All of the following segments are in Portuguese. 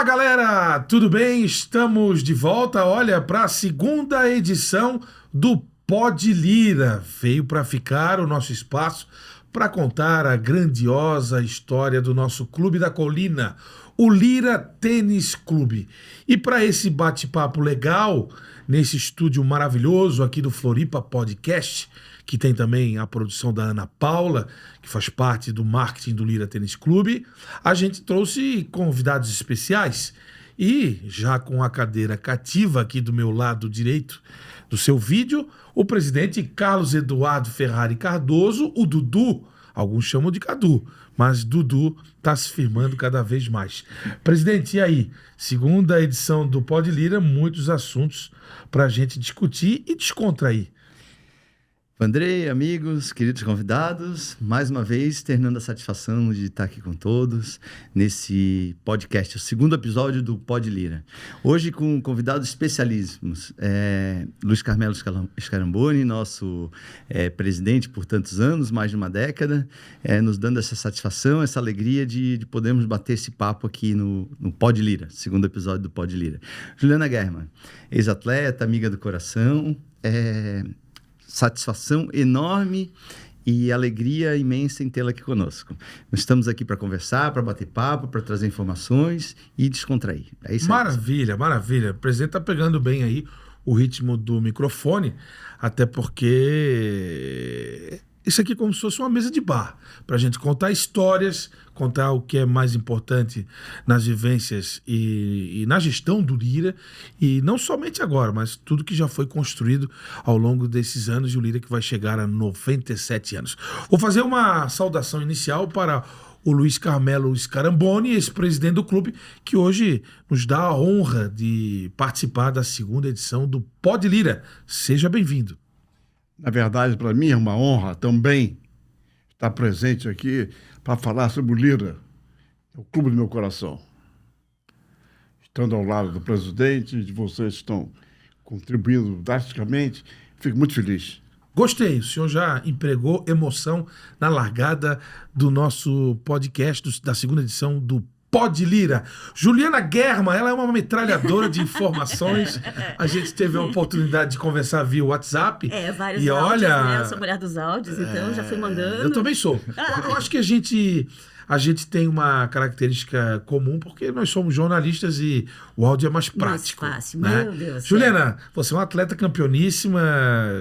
Galera, tudo bem? Estamos de volta, olha, para a segunda edição do Pod Lira. Veio para ficar o nosso espaço para contar a grandiosa história do nosso Clube da Colina, o Lira Tênis Clube. E para esse bate-papo legal, nesse estúdio maravilhoso aqui do Floripa Podcast, que tem também a produção da Ana Paula, que faz parte do marketing do Lira Tênis Clube, a gente trouxe convidados especiais. E, já com a cadeira cativa aqui do meu lado direito do seu vídeo, o presidente Carlos Eduardo Ferrari Cardoso, o Dudu, alguns chamam de Cadu, mas Dudu está se firmando cada vez mais. Presidente, e aí? Segunda edição do Pod Lira, muitos assuntos para a gente discutir e descontrair. Vandrei, amigos, queridos convidados, mais uma vez, tendo a satisfação de estar aqui com todos nesse podcast, o segundo episódio do Pod Lira. Hoje com convidados especialíssimos, Luiz Carmelo Scaramboni, nosso presidente por tantos anos, mais de uma década, nos dando essa satisfação, essa alegria de podermos bater esse papo aqui no Pod Lira, segundo episódio do Pod Lira. Juliana German, ex-atleta, amiga do coração, satisfação enorme e alegria imensa em tê-la aqui conosco. Nós estamos aqui para conversar, para bater papo, para trazer informações e descontrair. É isso aí. Maravilha, maravilha. O presidente está pegando bem aí o ritmo do microfone, até porque isso aqui é como se fosse uma mesa de bar, para a gente contar histórias, contar o que é mais importante nas vivências e na gestão do Lira, e não somente agora, mas tudo que já foi construído ao longo desses anos, e o Lira que vai chegar a 97 anos. Vou fazer uma saudação inicial para o Luiz Carmelo Scaramboni, ex-presidente do clube, que hoje nos dá a honra de participar da segunda edição do Pod Lira. Seja bem-vindo. Na verdade, para mim é uma honra também estar presente aqui para falar sobre o Lira, o clube do meu coração. Estando ao lado do presidente, de vocês que estão contribuindo drasticamente, fico muito feliz. Gostei, o senhor já empregou emoção na largada do nosso podcast, da segunda edição do Pod Lira. Juliana German, ela é uma metralhadora de informações. A gente teve a oportunidade de conversar via WhatsApp. Vários e áudios, olha, né? Eu sou mulher dos áudios, então já fui mandando. Eu também sou. Eu acho que a gente tem uma característica comum, porque nós somos jornalistas e o áudio é mais prático. Mais fácil, né? meu Deus. Juliana, você é uma atleta campeoníssima,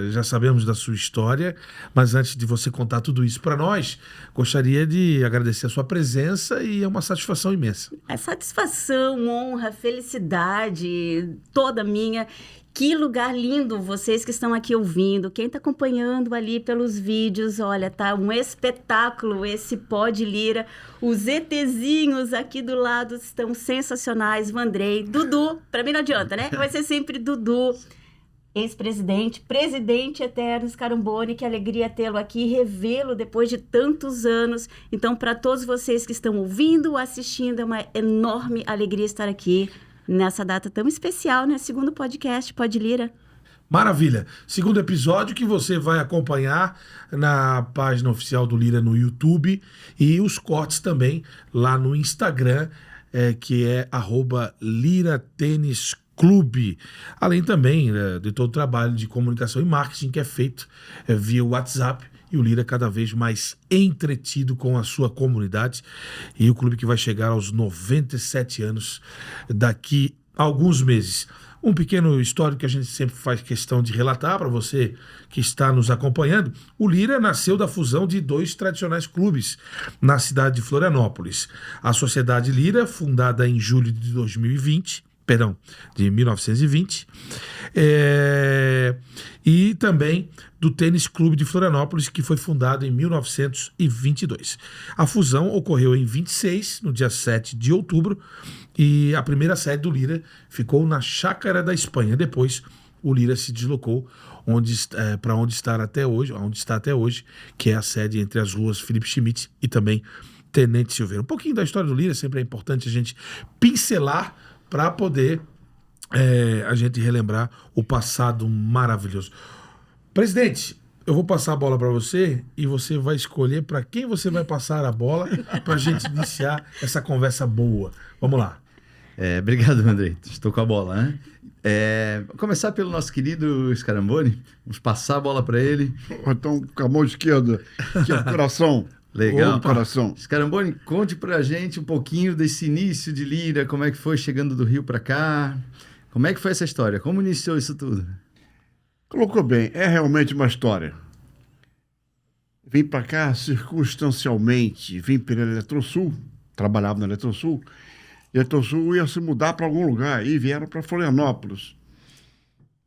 já sabemos da sua história, mas antes de você contar tudo isso para nós, gostaria de agradecer a sua presença e é uma satisfação imensa. É satisfação, honra, felicidade, toda minha. Que lugar lindo, vocês que estão aqui ouvindo, quem está acompanhando ali pelos vídeos, olha, tá um espetáculo esse Pod Lira, os ETzinhos aqui do lado estão sensacionais, Vandrei, Dudu, para mim não adianta, né? Vai ser sempre Dudu, ex-presidente, presidente eterno Scaramboni, que alegria tê-lo aqui, revê-lo depois de tantos anos. Então, para todos vocês que estão ouvindo, assistindo, é uma enorme alegria estar aqui nessa data tão especial, né? Segundo podcast, Pod Lira. Maravilha. Segundo episódio que você vai acompanhar na página oficial do Lira no YouTube e os cortes também lá no Instagram, que é @LiraTênisClube. Além também de todo o trabalho de comunicação e marketing que é feito via WhatsApp. E o Lira cada vez mais entretido com a sua comunidade. E o clube que vai chegar aos 97 anos daqui a alguns meses. Um pequeno histórico que a gente sempre faz questão de relatar para você que está nos acompanhando. O Lira nasceu da fusão de dois tradicionais clubes na cidade de Florianópolis. A Sociedade Lira, fundada em julho de 1920, e também do Tênis Clube de Florianópolis, que foi fundado em 1922. A fusão ocorreu em 26, no dia 7 de outubro, e a primeira sede do Lira ficou na Chácara da Espanha. Depois, o Lira se deslocou para onde está até hoje, que é a sede entre as ruas Felipe Schmidt e também Tenente Silveira. Um pouquinho da história do Lira, sempre é importante a gente pincelar para poder a gente relembrar o passado maravilhoso. Presidente, eu vou passar a bola para você e você vai escolher para quem você vai passar a bola para a gente iniciar essa conversa boa. Vamos lá. Obrigado, Andrei. Estou com a bola, né? Vou começar pelo nosso querido Scaramboni. Vamos passar a bola para ele. Então, com a mão esquerda, que é o coração. Legal. O coração. Scaramboni, conte pra gente um pouquinho desse início de Lira, como é que foi chegando do Rio para cá, como é que foi essa história, como iniciou isso tudo? Colocou bem, é realmente uma história. Vim para cá circunstancialmente, vim pela Eletrosul, trabalhava na Eletrosul, e a Eletrosul ia se mudar para algum lugar, e vieram para Florianópolis.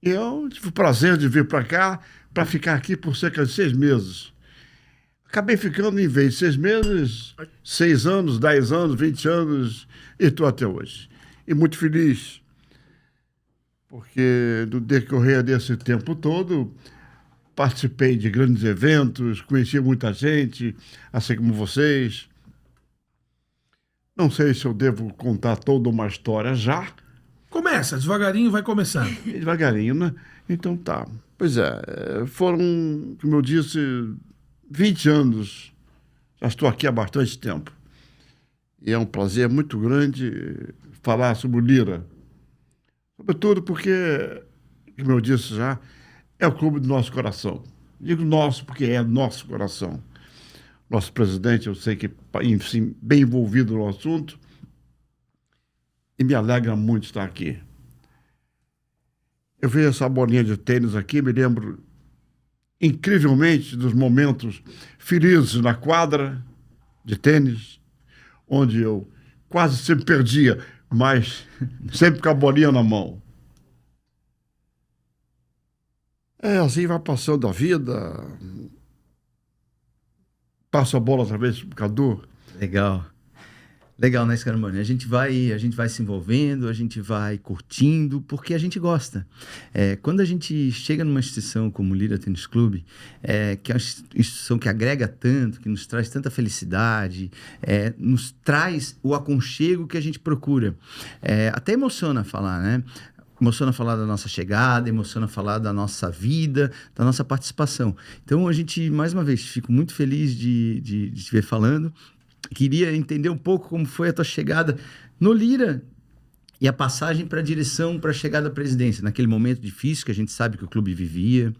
E eu tive o prazer de vir para cá, para ficar aqui por cerca de 6 meses. Acabei ficando, em vez de 6 meses, 6 anos, 10 anos, 20 anos, e estou até hoje. E muito feliz, porque no decorrer desse tempo todo, participei de grandes eventos, conheci muita gente, assim como vocês. Não sei se eu devo contar toda uma história já. Começa, devagarinho vai começando. Devagarinho, né? Então tá. Pois é, foram, como eu disse, 20 anos. Já estou aqui há bastante tempo. E é um prazer muito grande falar sobre o Lira. Sobretudo porque, como eu disse já, é o clube do nosso coração. Digo nosso porque é nosso coração. Nosso presidente, eu sei que enfim, bem envolvido no assunto, e me alegra muito estar aqui. Eu vejo essa bolinha de tênis aqui, me lembro incrivelmente dos momentos felizes na quadra de tênis, onde eu quase sempre perdia, mas sempre com a bolinha na mão. Assim vai passando a vida. Passo a bola outra vez pro Cadu. Legal. Legal, né, Scaramboni? A gente vai se envolvendo, a gente vai curtindo, porque a gente gosta. Quando a gente chega numa instituição como o Lira Tênis Clube, que é uma instituição que agrega tanto, que nos traz tanta felicidade, nos traz o aconchego que a gente procura. Até emociona falar, né? Emociona falar da nossa chegada, emociona falar da nossa vida, da nossa participação. Então, a gente, mais uma vez, fico muito feliz de te ver falando. Queria entender um pouco como foi a tua chegada no Lira e a passagem para a direção, para a chegada à presidência. Naquele momento difícil que a gente sabe que o clube vivia,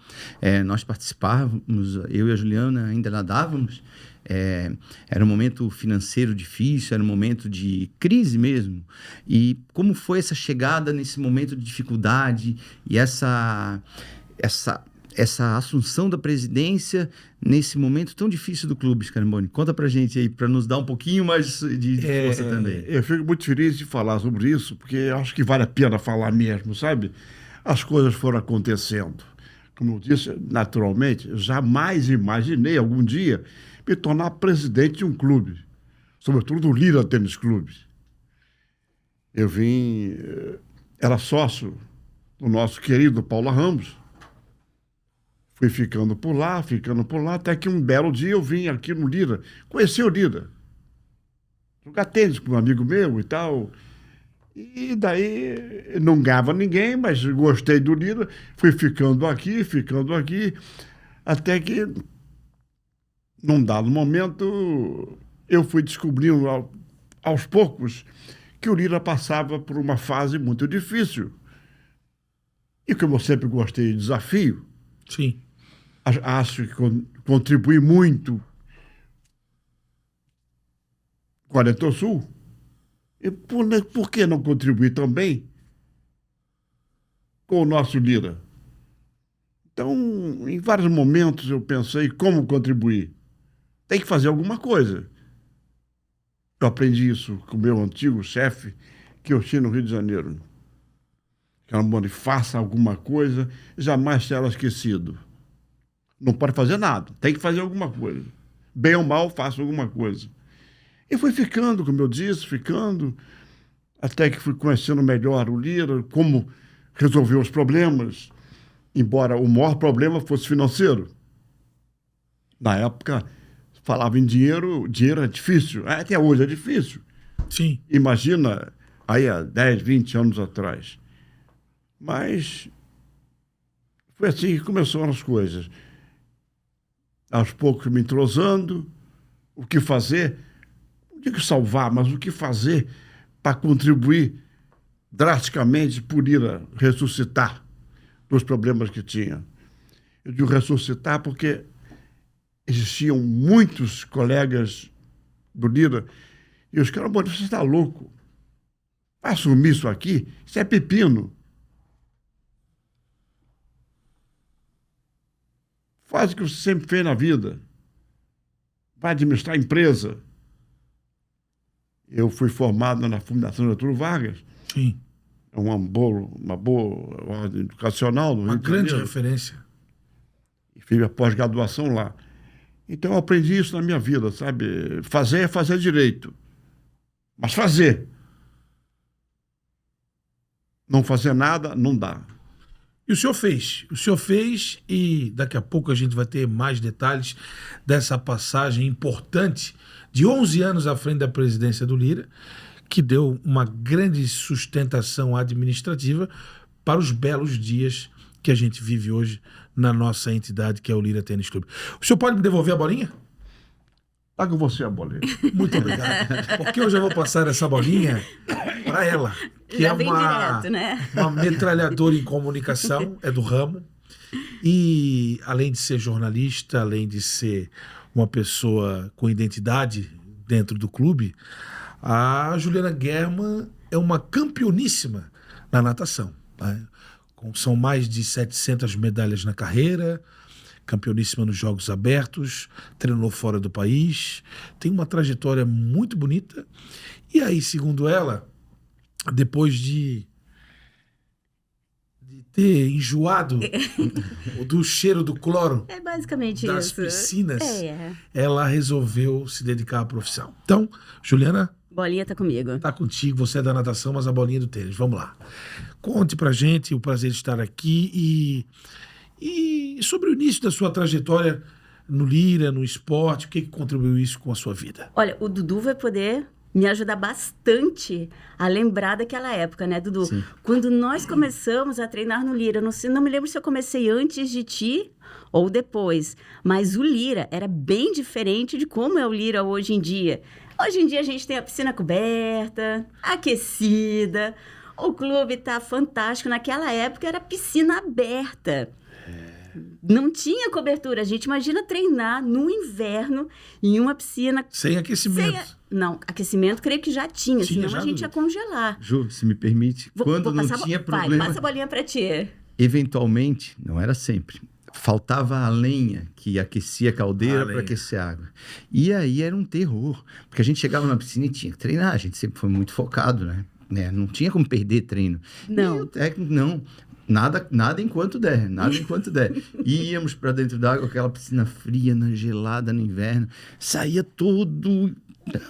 nós participávamos, eu e a Juliana ainda nadávamos. Era um momento financeiro difícil, era um momento de crise mesmo. E como foi essa chegada nesse momento de dificuldade e essa assunção da presidência nesse momento tão difícil do clube, Scaramboni? Conta pra gente aí, para nos dar um pouquinho mais de força também. Eu fico muito feliz de falar sobre isso, porque acho que vale a pena falar mesmo, sabe? As coisas foram acontecendo. Como eu disse, naturalmente, jamais imaginei algum dia me tornar presidente de um clube, sobretudo do Lira Tênis Clube. Eu era sócio do nosso querido Paulo Ramos. Fui ficando por lá, até que um belo dia eu vim aqui no Lira, conheci o Lira, jogar tênis com um amigo meu e tal. E daí não ganhava ninguém, mas gostei do Lira, fui ficando aqui, até que, num dado momento, eu fui descobrindo aos poucos que o Lira passava por uma fase muito difícil. E como eu sempre gostei de desafio, Sim. acho que contribui muito com a Eletrosul. E por que não contribuir também com o nosso Lira? Então, em vários momentos eu pensei como contribuir. Tem que fazer alguma coisa. Eu aprendi isso com o meu antigo chefe que eu tinha no Rio de Janeiro. Scaramboni, faça alguma coisa, jamais será esquecido. Não pode fazer nada, tem que fazer alguma coisa. Bem ou mal, faça alguma coisa. E fui ficando, como eu disse, até que fui conhecendo melhor o Lira, como resolver os problemas, embora o maior problema fosse financeiro. Na época, falava em dinheiro, dinheiro é difícil, até hoje é difícil. Sim. Imagina aí há 10, 20 anos atrás. Mas foi assim que começaram as coisas. Aos poucos me entrosando, o que fazer, não digo salvar, mas o que fazer para contribuir drasticamente por Lira ressuscitar dos problemas que tinha. Eu digo ressuscitar porque existiam muitos colegas do Lira e os caras, você está louco? Vai assumir isso aqui? Isso é pepino. Faz o que você sempre fez na vida. Vai administrar a empresa. Eu fui formado na Fundação Getúlio Vargas. Sim. É uma boa ordem educacional no Uma Rio de grande Janeiro. referência. E fiz a pós-graduação lá. Então eu aprendi isso na minha vida, sabe? Fazer é fazer direito. Mas fazer. Não fazer nada, não dá. E o senhor fez. O senhor fez e daqui a pouco a gente vai ter mais detalhes dessa passagem importante de 11 anos à frente da presidência do Lira, que deu uma grande sustentação administrativa para os belos dias que a gente vive hoje na nossa entidade, que é o Lira Tênis Clube. O senhor pode me devolver a bolinha? Paga você a bolinha. Muito obrigado. Porque hoje eu vou passar essa bolinha para ela, que Já é vem direto, né? uma metralhadora em comunicação, é do ramo. E além de ser jornalista, além de ser uma pessoa com identidade dentro do clube, a Juliana Guerman é uma campeoníssima na natação, né? São mais de 700 medalhas na carreira, campeoníssima nos Jogos Abertos, treinou fora do país, tem uma trajetória muito bonita. E aí, segundo ela, depois de ter enjoado do cheiro do cloro É basicamente das isso. piscinas, É. ela resolveu se dedicar à profissão. Então, Juliana, Bolinha tá comigo. tá contigo, você é da natação, mas a bolinha é do tênis. Vamos lá. Conte pra gente o prazer de estar aqui e sobre o início da sua trajetória no Lira, no esporte, o que contribuiu isso com a sua vida? Olha, o Dudu vai poder me ajudar bastante a lembrar daquela época, né, Dudu? Sim. Quando nós começamos a treinar no Lira, não me lembro se eu comecei antes de ti ou depois, mas o Lira era bem diferente de como é o Lira hoje em dia. Hoje em dia a gente tem a piscina coberta, aquecida, o clube tá fantástico. Naquela época era piscina aberta. Não tinha cobertura. A gente imagina treinar no inverno em uma piscina Sem aquecimento. Não, aquecimento creio que já tinha, Tinha, senão já, a gente ia Dudu? congelar. Ju, se me permite, quando não tinha problema, Vai, passa a bolinha pra ti. eventualmente, não era sempre, faltava a lenha que aquecia a A caldeira lenha. para aquecer a água. E aí era um terror, porque a gente chegava na piscina e tinha que treinar, a gente sempre foi muito focado, né? Não tinha como perder treino. Não. E o técnico, não. Nada enquanto der, nada enquanto der. E íamos para dentro d'água, aquela piscina fria, gelada no inverno, saía todo.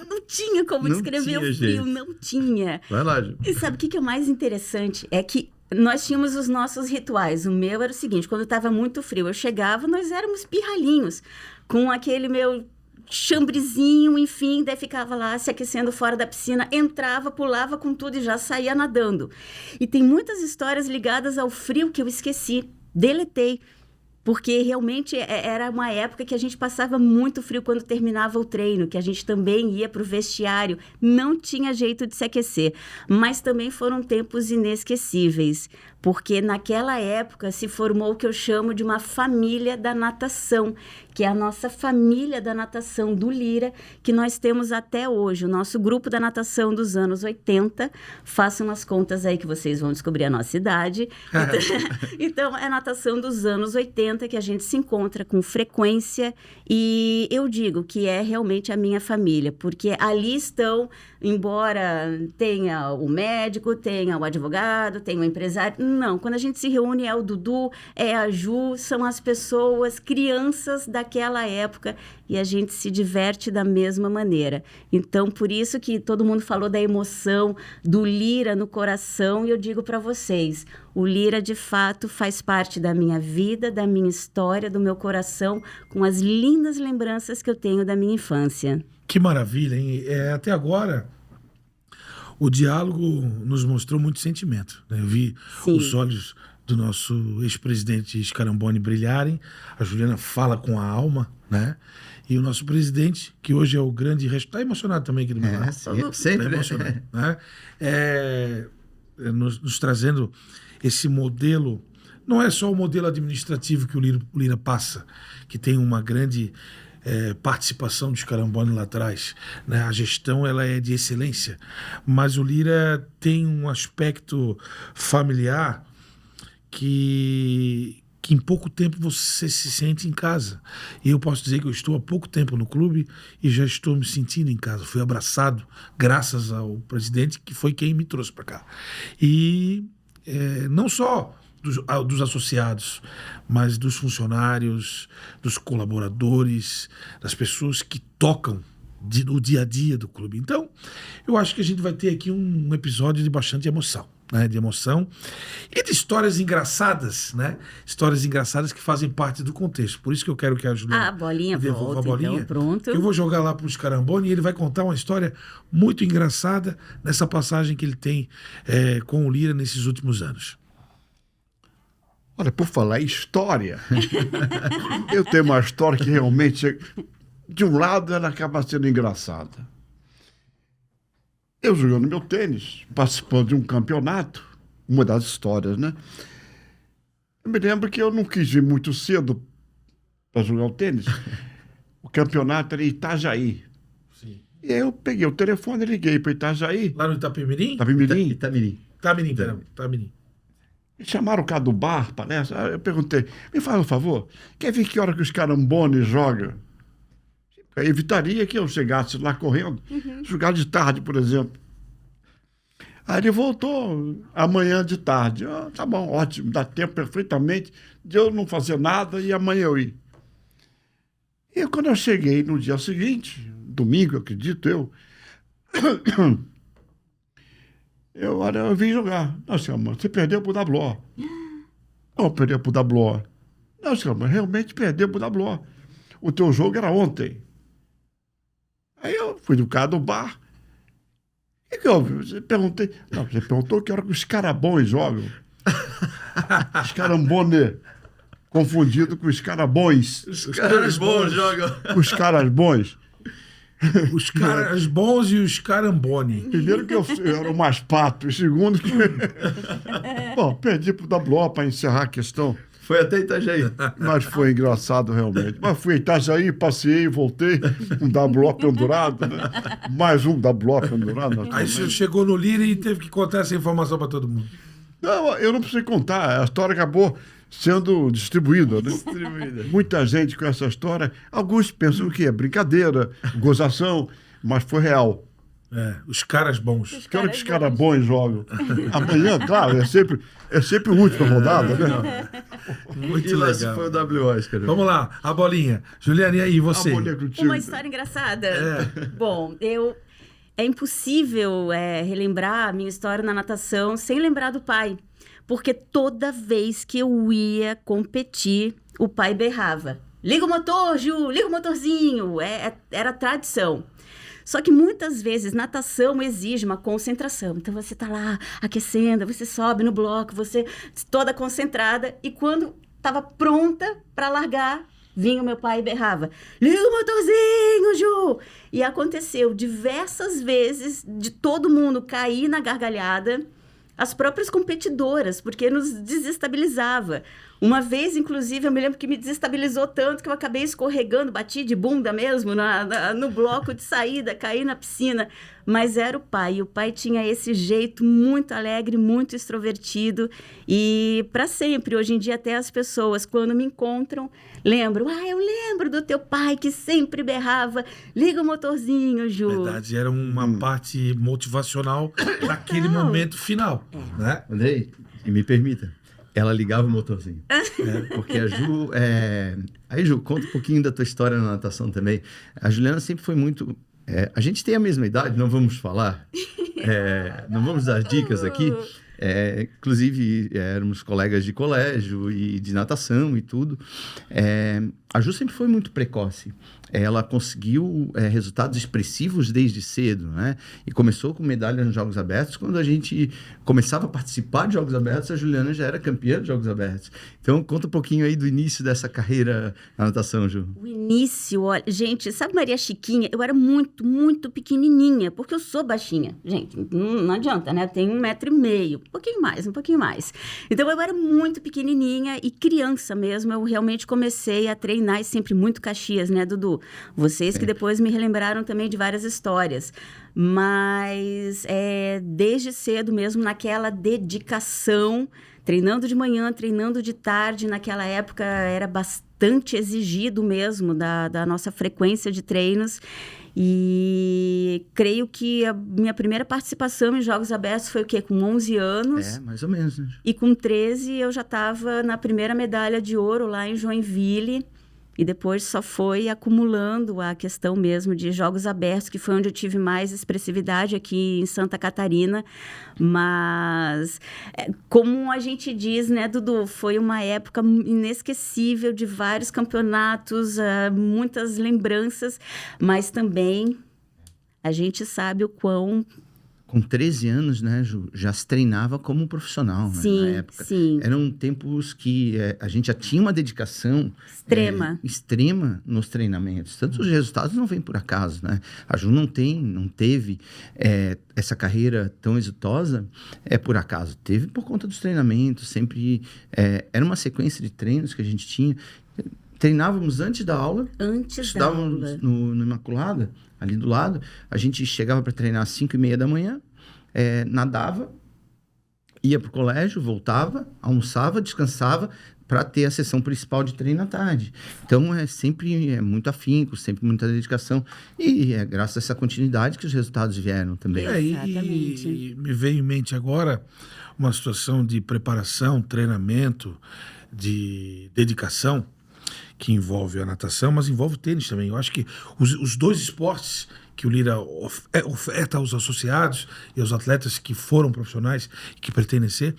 Não tinha como Não descrever tinha o frio, jeito. não tinha. Vai lá, Ju. E sabe o que é o mais interessante? É que nós tínhamos os nossos rituais. O meu era o seguinte, quando estava muito frio, eu chegava, nós éramos pirralhinhos, com aquele meu chambrezinho, enfim, daí ficava lá se aquecendo fora da piscina, entrava, pulava com tudo e já saía nadando. E tem muitas histórias ligadas ao frio que eu esqueci, deletei. Porque realmente era uma época que a gente passava muito frio quando terminava o treino, que a gente também ia para o vestiário, não tinha jeito de se aquecer. Mas também foram tempos inesquecíveis, porque naquela época se formou o que eu chamo de uma família da natação, que é a nossa família da natação do Lira, que nós temos até hoje. O nosso grupo da natação dos anos 80, façam as contas aí que vocês vão descobrir a nossa idade. Então, é a natação dos anos 80, que a gente se encontra com frequência, e eu digo que é realmente a minha família, porque ali estão, embora tenha o médico, tenha o advogado, tenha o empresário, não, quando a gente se reúne é o Dudu, é a Ju, são as pessoas, crianças daquela época, e a gente se diverte da mesma maneira. Então, por isso que todo mundo falou da emoção do Lira no coração, e eu digo para vocês, o Lira, de fato, faz parte da minha vida, da minha história, do meu coração, com as lindas lembranças que eu tenho da minha infância. Que maravilha, hein? Até agora, o diálogo nos mostrou muito sentimento, né? Eu vi Sim. os olhos do nosso ex-presidente Scaramboni brilharem, a Juliana fala com a alma, né? E o nosso presidente, que hoje é o grande... Está emocionado também aqui do meu lado. Sempre. Tá emocionado, né? nos trazendo esse modelo. Não é só o modelo administrativo que o Lira passa, que tem uma grande participação dos Carambone lá atrás, né? A gestão ela é de excelência, mas o Lira tem um aspecto familiar que em pouco tempo você se sente em casa. E eu posso dizer que eu estou há pouco tempo no clube e já estou me sentindo em casa. Fui abraçado graças ao presidente, que foi quem me trouxe para cá. E não só dos associados, mas dos funcionários, dos colaboradores, das pessoas que tocam o dia a dia do clube. Então, eu acho que a gente vai ter aqui um episódio de bastante emoção, né? De emoção e de histórias engraçadas, né? Histórias engraçadas que fazem parte do contexto. Por isso que eu quero que a Juliana A bolinha devolva volta, a bolinha. então, pronto. Eu vou jogar lá para os Carambone e ele vai contar uma história muito engraçada nessa passagem que ele tem com o Lira nesses últimos anos. Olha, por falar em história, eu tenho uma história que realmente, de um lado, ela acaba sendo engraçada. Eu jogando meu tênis, participando de um campeonato, uma das histórias, né? Eu me lembro que eu não quis ir muito cedo para jogar o tênis. O campeonato era em Itajaí. Sim. E aí eu peguei o telefone e liguei para Itajaí. Lá no Itapemirim? Itapemirim. Itamirim. Itamirim. E chamaram o cara do bar, parece. Aí eu perguntei, me faz um favor, quer ver que hora que os Carambone jogam? Eu evitaria que eu chegasse lá correndo, jogar de tarde, por exemplo. Aí ele voltou amanhã de tarde. Tá bom, ótimo, dá tempo perfeitamente de eu não fazer nada e amanhã eu ir. E quando eu cheguei no dia seguinte, domingo, acredito eu vim jogar. Não, senhor, você perdeu pro WO. Não, perdeu pro WO. Não, senhor, mas realmente perdeu pro WO. O teu jogo era ontem. Aí eu fui do cara do bar. E que houve? Você perguntou que hora que os carabões jogam. Os Carambone. Confundido com os carabões. Os caras bons jogam. Os caras bons. Os caras bons e os Carambone. Primeiro que eu era o mais pato. E segundo que... Bom, perdi pro WO para encerrar a questão. Foi até Itajaí. Mas foi engraçado, realmente. Mas fui a Itajaí, passei, voltei. Um WO pendurado, né? Mais um WO pendurado. Aí você chegou no Lira e teve que contar essa informação para todo mundo. Não, eu não precisei contar. A história acabou sendo distribuída, né? Muita gente com essa história. Alguns pensam que é brincadeira, gozação, mas foi real. Os caras bons. Que hora que os caras bons jogam? Amanhã, claro, é sempre o último rodada, né? Muito E lá legal. se foi o WO, Oscar. Vamos lá, a bolinha. Juliana, e aí, você? A bolinha contigo. Uma história engraçada. Bom, é impossível relembrar a minha história na natação sem lembrar do pai. Porque toda vez que eu ia competir, o pai berrava. Liga o motor, Ju! Liga o motorzinho! Era tradição. Só que muitas vezes natação exige uma concentração. Então você tá lá aquecendo, você sobe no bloco, você toda concentrada. E quando estava pronta para largar, vinha o meu pai e berrava. Liga o motorzinho, Ju! E aconteceu diversas vezes de todo mundo cair na gargalhada, as próprias competidoras, porque nos desestabilizava. Uma vez, inclusive, eu me lembro que me desestabilizou tanto que eu acabei escorregando, bati de bunda mesmo no bloco de saída, caí na piscina. Mas era o pai, e o pai tinha esse jeito muito alegre, muito extrovertido. E para sempre, hoje em dia, até as pessoas, quando me encontram, lembram. Eu lembro do teu pai que sempre berrava, liga o motorzinho, Ju. Verdade, era uma parte motivacional naquele momento final, né? Andrei, e me permita, ela ligava o motorzinho. Porque a Ju... Aí, Ju, conta um pouquinho da tua história na natação também. A Juliana sempre foi muito... a gente tem a mesma idade, não vamos falar. Não vamos dar dicas aqui. Inclusive, éramos colegas de colégio e de natação e tudo. A Ju sempre foi muito precoce. Ela conseguiu resultados expressivos desde cedo, né? E começou com medalha nos Jogos Abertos. Quando a gente começava a participar de Jogos Abertos, a Juliana já era campeã de Jogos Abertos. Então, conta um pouquinho aí do início dessa carreira na natação, Ju. O início, olha, gente, sabe Maria Chiquinha? Eu era muito, muito pequenininha, porque eu sou baixinha. Gente, não adianta, né? Eu tenho 1,5 m, um pouquinho mais. Então, eu era muito pequenininha e criança mesmo. Eu realmente comecei a treinar e sempre muito Caxias, né, Dudu? Vocês que depois me relembraram também de várias histórias. Mas desde cedo mesmo, naquela dedicação, treinando de manhã, treinando de tarde, naquela época era bastante exigido mesmo da nossa frequência de treinos. E creio que a minha primeira participação em Jogos Abertos foi o quê? Com 11 anos. Mais ou menos. Né? E com 13 eu já estava na primeira medalha de ouro lá em Joinville. E depois só foi acumulando a questão mesmo de Jogos Abertos, que foi onde eu tive mais expressividade aqui em Santa Catarina. Mas, como a gente diz, né, Dudu, foi uma época inesquecível de vários campeonatos, muitas lembranças, mas também a gente sabe o quão... Com 13 anos, né, Ju, já se treinava como profissional, né, sim, na época. Sim. Eram tempos que a gente já tinha uma dedicação extrema nos treinamentos. Tanto os resultados não vêm por acaso, né? A Ju não teve essa carreira tão exitosa por acaso. Teve por conta dos treinamentos, sempre... era uma sequência de treinos que a gente tinha. Treinávamos antes da aula. Estudávamos no Imaculada, ali do lado. A gente chegava para treinar às 5h30 da manhã, nadava, ia para o colégio, voltava, almoçava, descansava para ter a sessão principal de treino à tarde. Então, sempre muito afinco, sempre muita dedicação. E é graças a essa continuidade que os resultados vieram também. Exatamente. E me veio em mente agora uma situação de preparação, treinamento, de dedicação, que envolve a natação, mas envolve o tênis também. Eu acho que os dois esportes que o Lira oferta aos associados e aos atletas que foram profissionais e que pretendem ser,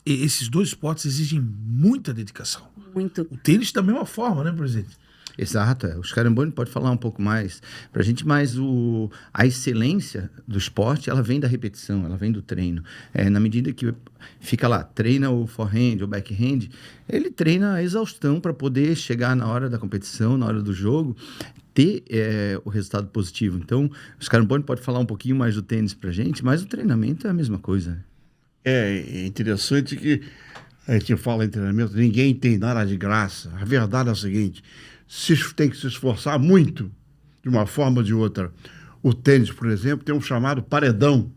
esses dois esportes exigem muita dedicação. Muito. O tênis também é uma forma, né, presidente? Exato, o Scaramboni pode falar um pouco mais para a gente, mas a excelência do esporte, ela vem da repetição, ela vem do treino. Na medida que fica lá, treina o forehand ou backhand, ele treina a exaustão para poder chegar na hora da competição, na hora do jogo, ter o resultado positivo. Então, o Scaramboni pode falar um pouquinho mais do tênis para a gente, mas o treinamento é a mesma coisa. É interessante que a gente fala em treinamento, ninguém tem nada de graça. A verdade é a seguinte: tem que se esforçar muito, de uma forma ou de outra. O tênis, por exemplo, tem um chamado paredão.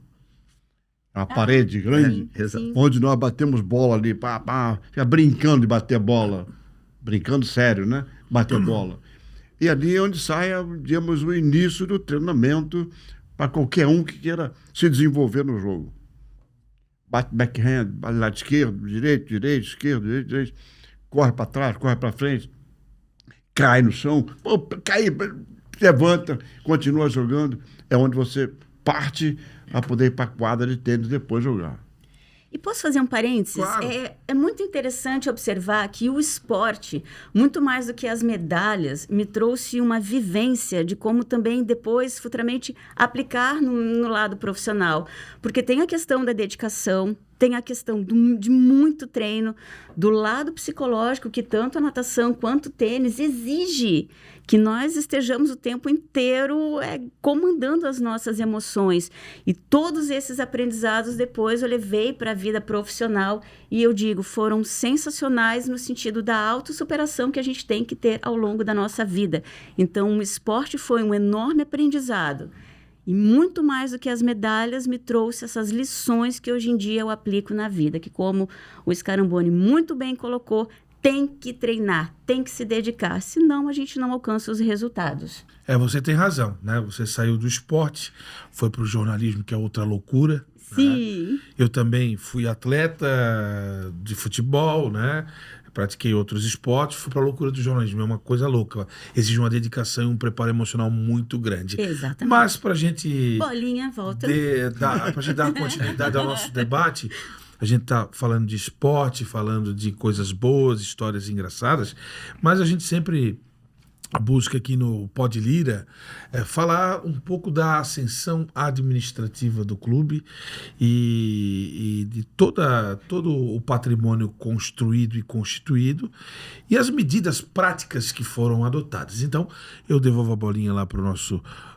Uma parede grande, onde nós batemos bola ali, fica brincando de bater bola. Brincando sério, né? Bater bola. E ali é onde sai, digamos, o início do treinamento para qualquer um que queira se desenvolver no jogo. Bate backhand, bate lado esquerdo, direito, esquerdo, direito. Corre para trás, corre para frente. Cai no chão, cai, levanta, continua jogando. É onde você parte a poder ir para a quadra de tênis depois jogar. E posso fazer um parênteses? Claro. É muito interessante observar que o esporte, muito mais do que as medalhas, me trouxe uma vivência de como também depois, futuramente, aplicar no lado profissional. Porque tem a questão da dedicação, tem a questão de muito treino, do lado psicológico, que tanto a natação quanto o tênis exige que nós estejamos o tempo inteiro comandando as nossas emoções. E todos esses aprendizados depois eu levei para a vida profissional e eu digo, foram sensacionais no sentido da autossuperação que a gente tem que ter ao longo da nossa vida. Então, o esporte foi um enorme aprendizado. E muito mais do que as medalhas, me trouxe essas lições que hoje em dia eu aplico na vida, que como o Scaramboni muito bem colocou, tem que treinar, tem que se dedicar, senão a gente não alcança os resultados. Você tem razão, né? Você saiu do esporte, foi para o jornalismo, que é outra loucura. Sim. Né? Eu também fui atleta de futebol, né? Pratiquei outros esportes, fui para a loucura do jornalismo. É uma coisa louca. Exige uma dedicação e um preparo emocional muito grande. Exatamente. Mas para a gente... Bolinha, volta. Para a gente dar continuidade ao nosso debate, a gente está falando de esporte, falando de coisas boas, histórias engraçadas, mas a gente sempre busca aqui no Pod Lira falar um pouco da ascensão administrativa do clube e de todo o patrimônio construído e constituído e as medidas práticas que foram adotadas. Então, eu devolvo a bolinha lá para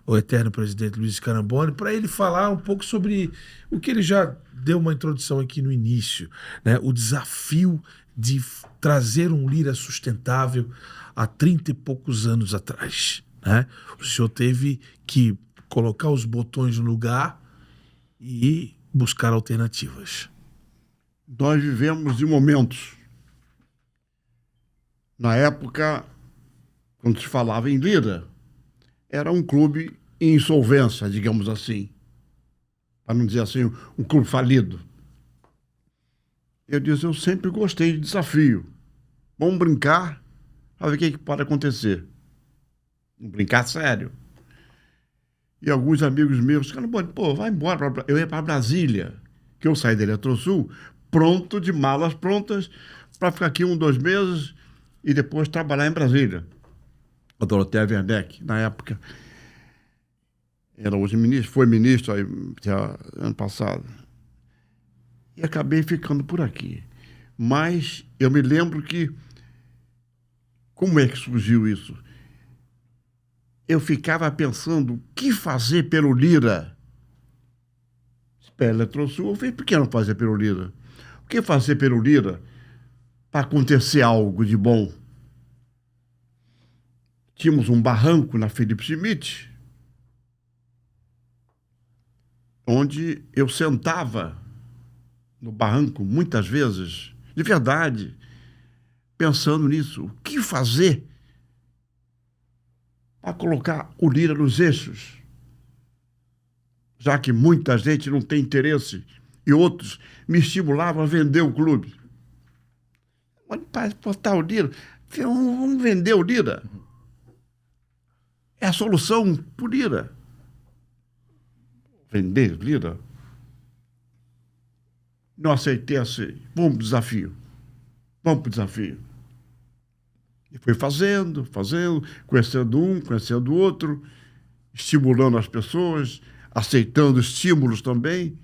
o eterno presidente Luiz Carambone, para ele falar um pouco sobre o que ele já deu uma introdução aqui no início, né? O desafio de trazer um Lira sustentável há 30 e poucos anos atrás, né? O senhor teve que colocar os botões no lugar e buscar alternativas. Nós vivemos de momentos. Na época, quando se falava em Lira, era um clube em insolvência, digamos assim. Para não dizer assim, um clube falido. Eu disse, eu sempre gostei de desafio. Vamos brincar, para ver o que pode acontecer. Vamos brincar sério. E alguns amigos meus ficaram, pô, vai embora. Eu ia para Brasília, que eu saí da Eletrosul, pronto, de malas prontas, para ficar aqui 1, 2 meses e depois trabalhar em Brasília. A Dorothea Werneck, na época, era hoje ministro, foi ministro aí, ano passado. E acabei ficando por aqui. Mas eu me lembro que, como é que surgiu isso? Eu ficava pensando o que fazer pelo Lira. Pela Eletrosul, eu falei, por que não fazer pelo Lira? O que fazer pelo Lira para acontecer algo de bom? Tínhamos um barranco na Felipe Schmidt, onde eu sentava no barranco muitas vezes, de verdade, pensando nisso. O que fazer para colocar o Lira nos eixos? Já que muita gente não tem interesse e outros me estimulavam a vender o clube. Mas para botar o Lira, vamos vender o Lira. É a solução para o Lira. Vender o Lira? Não aceitei assim. Vamos para o desafio. Vamos para o desafio. E fui fazendo, conhecendo um, conhecendo o outro, estimulando as pessoas, aceitando estímulos também.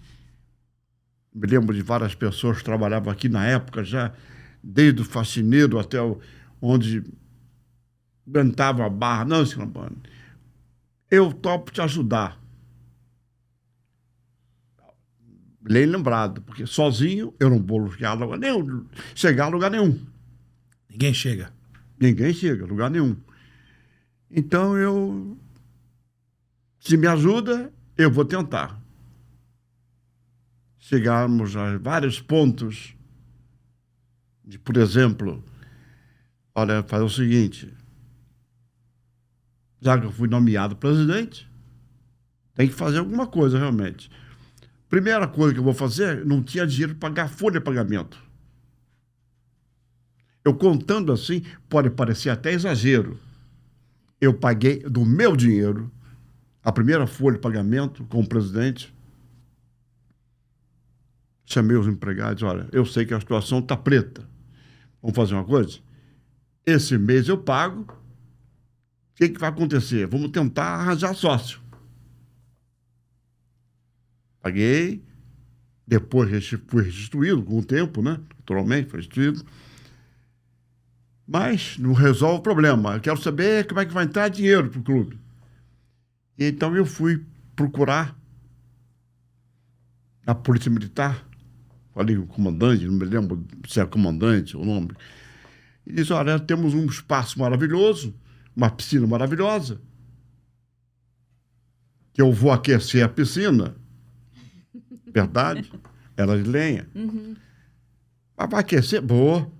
Me lembro de várias pessoas que trabalhavam aqui na época já, desde o faxineiro até onde aguentava a barra. Não, senhor Campani, eu topo te ajudar. Bem lembrado, porque sozinho eu não vou chegar a lugar nenhum. Ninguém chega. Ninguém chega a lugar nenhum. Então se me ajuda, eu vou tentar. Chegarmos a vários pontos de, por exemplo, olha, fazer o seguinte, já que eu fui nomeado presidente, tem que fazer alguma coisa realmente. Primeira coisa que eu vou fazer, não tinha dinheiro para pagar folha de pagamento. Eu contando assim, pode parecer até exagero. Eu paguei do meu dinheiro a primeira folha de pagamento com o presidente. Chamei os empregados, olha, eu sei que a situação está preta. Vamos fazer uma coisa? Esse mês eu pago. O que vai acontecer? Vamos tentar arranjar sócio. Paguei, depois fui restituído com o tempo, né? Naturalmente, foi restituído. Mas não resolve o problema. Eu quero saber como é que vai entrar dinheiro para o clube. E então eu fui procurar a Polícia Militar, falei com o comandante, não me lembro se é comandante ou nome, e disse, olha, temos um espaço maravilhoso, uma piscina maravilhosa, que eu vou aquecer a piscina. Verdade? Era de lenha. Uhum. Mas vai aquecer? Boa.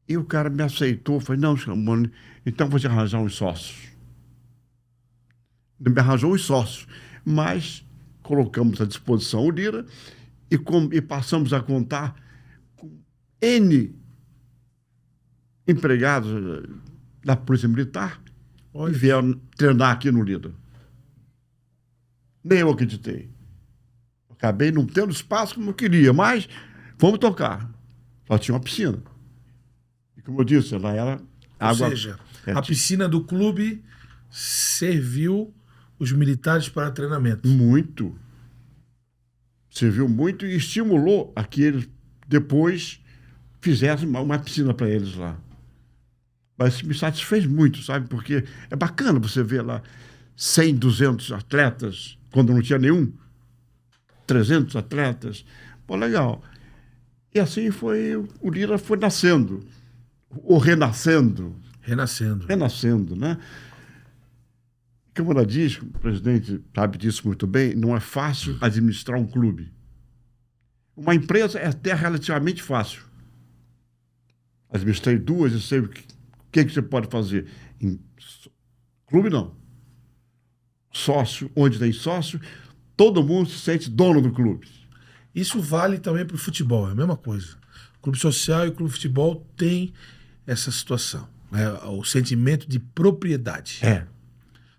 E o cara me aceitou. Falei, não, Chamone, então vou te arranjar uns sócios. Ele me arranjou uns sócios. Mas colocamos à disposição o Lira e passamos a contar com N empregados da Polícia Militar que vieram treinar aqui no Lira. Nem eu acreditei. Acabei não tendo espaço como eu queria, mas Fomos tocar. Só tinha uma piscina. E como eu disse, ela era água... Ou seja, a piscina do clube serviu os militares para treinamento. Muito. Serviu muito e estimulou a que eles depois fizessem uma piscina para eles lá. Mas isso me satisfez muito, sabe? Porque é bacana você ver lá 100, 200 atletas, quando não tinha nenhum. 300 atletas. Pô, legal. E assim foi, o Lira foi nascendo. Ou renascendo. Renascendo, né? Como ela diz, o presidente sabe disso muito bem, não é fácil administrar um clube. Uma empresa é até relativamente fácil. Administrei duas e sei o que você pode fazer. Em clube, não. Sócio, onde tem sócio, todo mundo se sente dono do clube. Isso vale também para o futebol, é a mesma coisa. O clube social e o clube de futebol tem essa situação, né? O sentimento de propriedade.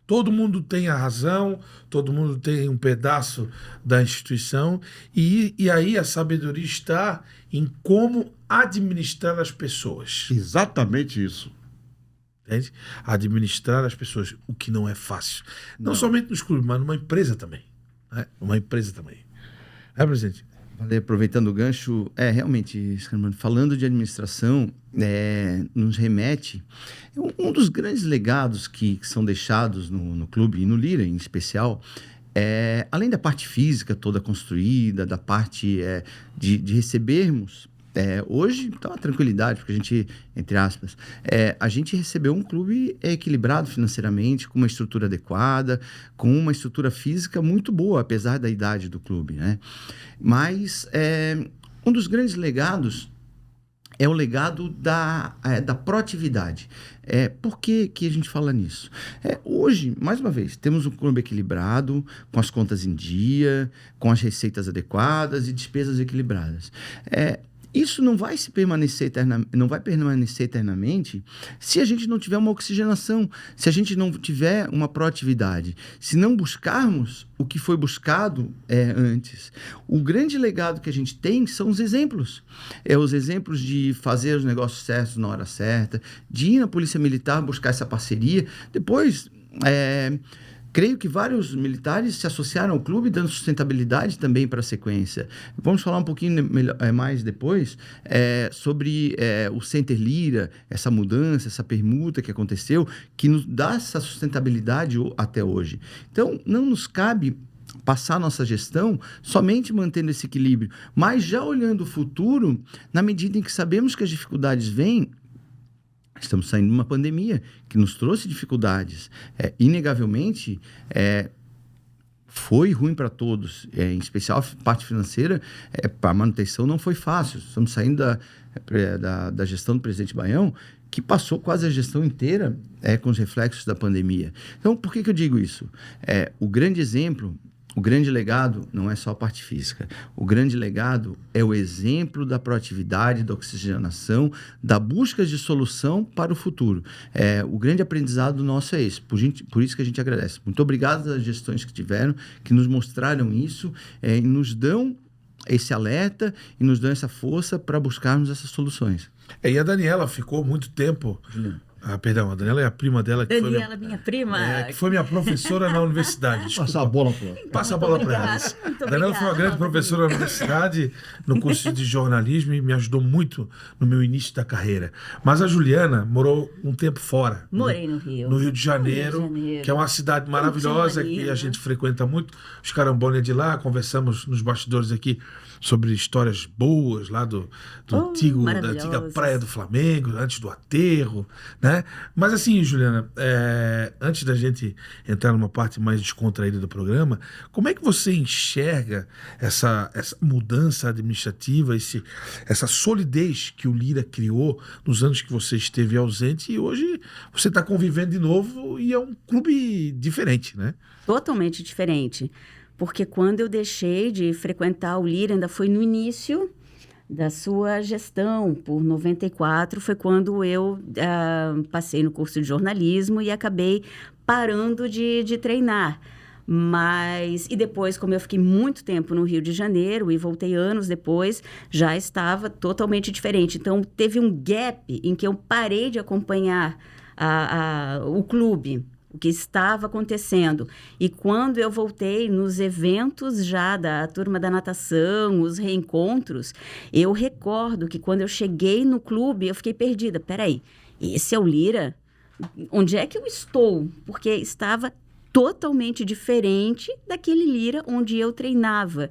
Todo mundo tem a razão, todo mundo tem um pedaço da instituição, e aí a sabedoria está em como administrar as pessoas. Exatamente isso. Entende? Administrar as pessoas, o que não é fácil. Não somente nos clubes, mas numa empresa também. Né? Uma empresa também. É, presidente? Valeu, aproveitando o gancho, realmente, Scarmano, falando de administração, nos remete um dos grandes legados que são deixados no clube, e no Lira em especial, além da parte física toda construída, da parte de recebermos, hoje está uma tranquilidade, porque a gente, entre aspas, a gente recebeu um clube equilibrado financeiramente, com uma estrutura adequada, com uma estrutura física muito boa, apesar da idade do clube, né? Mas um dos grandes legados é o legado da proatividade. Por que a gente fala nisso? Hoje, mais uma vez, temos um clube equilibrado, com as contas em dia, com as receitas adequadas e despesas equilibradas. Isso não vai permanecer eternamente se a gente não tiver uma oxigenação, se a gente não tiver uma proatividade, se não buscarmos o que foi buscado antes. O grande legado que a gente tem são os exemplos. Os exemplos de fazer os negócios certos na hora certa, de ir na Polícia Militar buscar essa parceria. Depois... creio que vários militares se associaram ao clube, dando sustentabilidade também para a sequência. Vamos falar um pouquinho mais depois sobre o Center Lira, essa mudança, essa permuta que aconteceu, que nos dá essa sustentabilidade até hoje. Então, não nos cabe passar nossa gestão somente mantendo esse equilíbrio, mas já olhando o futuro, na medida em que sabemos que as dificuldades vêm. Estamos saindo de uma pandemia que nos trouxe dificuldades. Inegavelmente, foi ruim para todos. Em especial, a parte financeira, para a manutenção não foi fácil. Estamos saindo da gestão do presidente Baião, que passou quase a gestão inteira com os reflexos da pandemia. Então, por que eu digo isso? O grande exemplo... O grande legado não é só a parte física. O grande legado é o exemplo da proatividade, da oxigenação, da busca de solução para o futuro. O grande aprendizado nosso é esse. Por isso que a gente agradece. Muito obrigado às gestões que tiveram, que nos mostraram isso e nos dão esse alerta e nos dão essa força para buscarmos essas soluções. E a Daniela ficou muito tempo... Perdão, a Daniela é a prima dela. Daniela, minha prima. Que foi minha professora na universidade. Desculpa. Passar a bola para ela. Passa a bola para ela. A Daniela foi uma grande professora na universidade, no curso de jornalismo, e me ajudou muito no meu início da carreira. Mas a Juliana morou um tempo fora. Morei no Rio. No Rio de Janeiro, que é uma cidade maravilhosa, que a gente frequenta muito. Os Carambone é de lá, conversamos nos bastidores aqui sobre histórias boas lá da antiga Praia do Flamengo, antes do aterro, né? Mas assim, Juliana, antes da gente entrar numa parte mais descontraída do programa, como é que você enxerga essa mudança administrativa, essa solidez que o Lira criou nos anos que você esteve ausente, e hoje você está convivendo de novo e é um clube diferente, né? Totalmente diferente. Porque quando eu deixei de frequentar o Lira, ainda foi no início da sua gestão, por 94, foi quando eu passei no curso de jornalismo e acabei parando de treinar. Mas, e depois, como eu fiquei muito tempo no Rio de Janeiro e voltei anos depois, já estava totalmente diferente. Então, teve um gap em que eu parei de acompanhar o clube, o que estava acontecendo. E quando eu voltei nos eventos já da turma da natação, os reencontros, eu recordo que quando eu cheguei no clube, eu fiquei perdida. Peraí, esse é o Lira? Onde é que eu estou? Porque estava totalmente diferente daquele Lira onde eu treinava.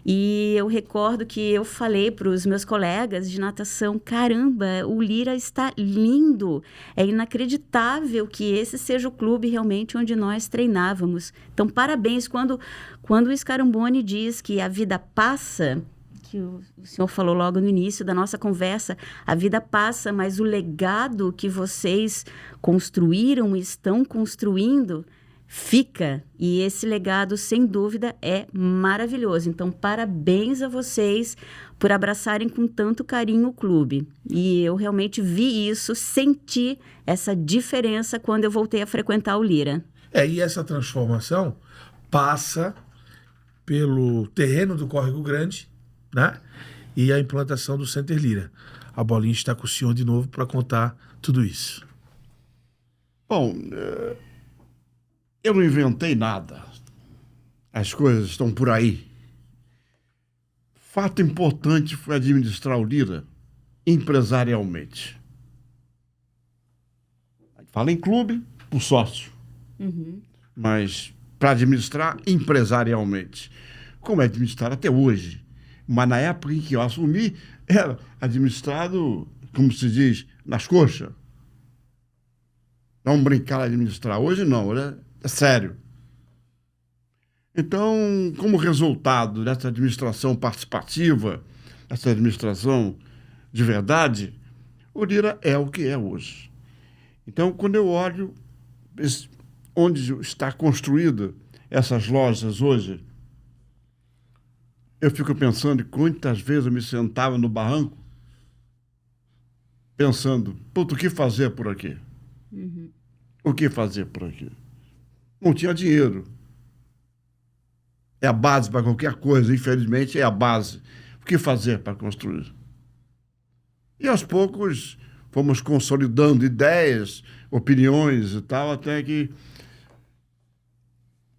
E eu recordo que eu falei para os meus colegas de natação, caramba, o Lira está lindo, é inacreditável que esse seja o clube realmente onde nós treinávamos. Então, parabéns. Quando o Scaramboni diz que a vida passa, que o senhor falou logo no início da nossa conversa, a vida passa, mas o legado que vocês construíram e estão construindo fica, e esse legado, sem dúvida, é maravilhoso. Então, parabéns a vocês por abraçarem com tanto carinho o clube. E eu realmente vi isso, senti essa diferença quando eu voltei a frequentar o Lira. E essa transformação passa pelo terreno do Córrego Grande, né? E a implantação do Center Lira. A Bolinha está com o senhor de novo para contar tudo isso. Bom, eu não inventei nada. As coisas estão por aí. Fato importante foi administrar o Lira empresarialmente. Fala em clube, por sócio. Mas para administrar empresarialmente. Como é administrar até hoje. Mas na época em que eu assumi, era administrado, como se diz, nas coxas. Não brincar de administrar. Hoje não, né? É sério. Então, como resultado dessa administração participativa, essa administração de verdade, o Lira é o que é hoje. Então, quando eu olho onde está construída essas lojas hoje, eu fico pensando quantas vezes eu me sentava no barranco pensando, puta, o que fazer por aqui? O que fazer por aqui? Não tinha dinheiro. É a base para qualquer coisa, infelizmente, é a base. O que fazer para construir? E aos poucos fomos consolidando ideias, opiniões e tal, até que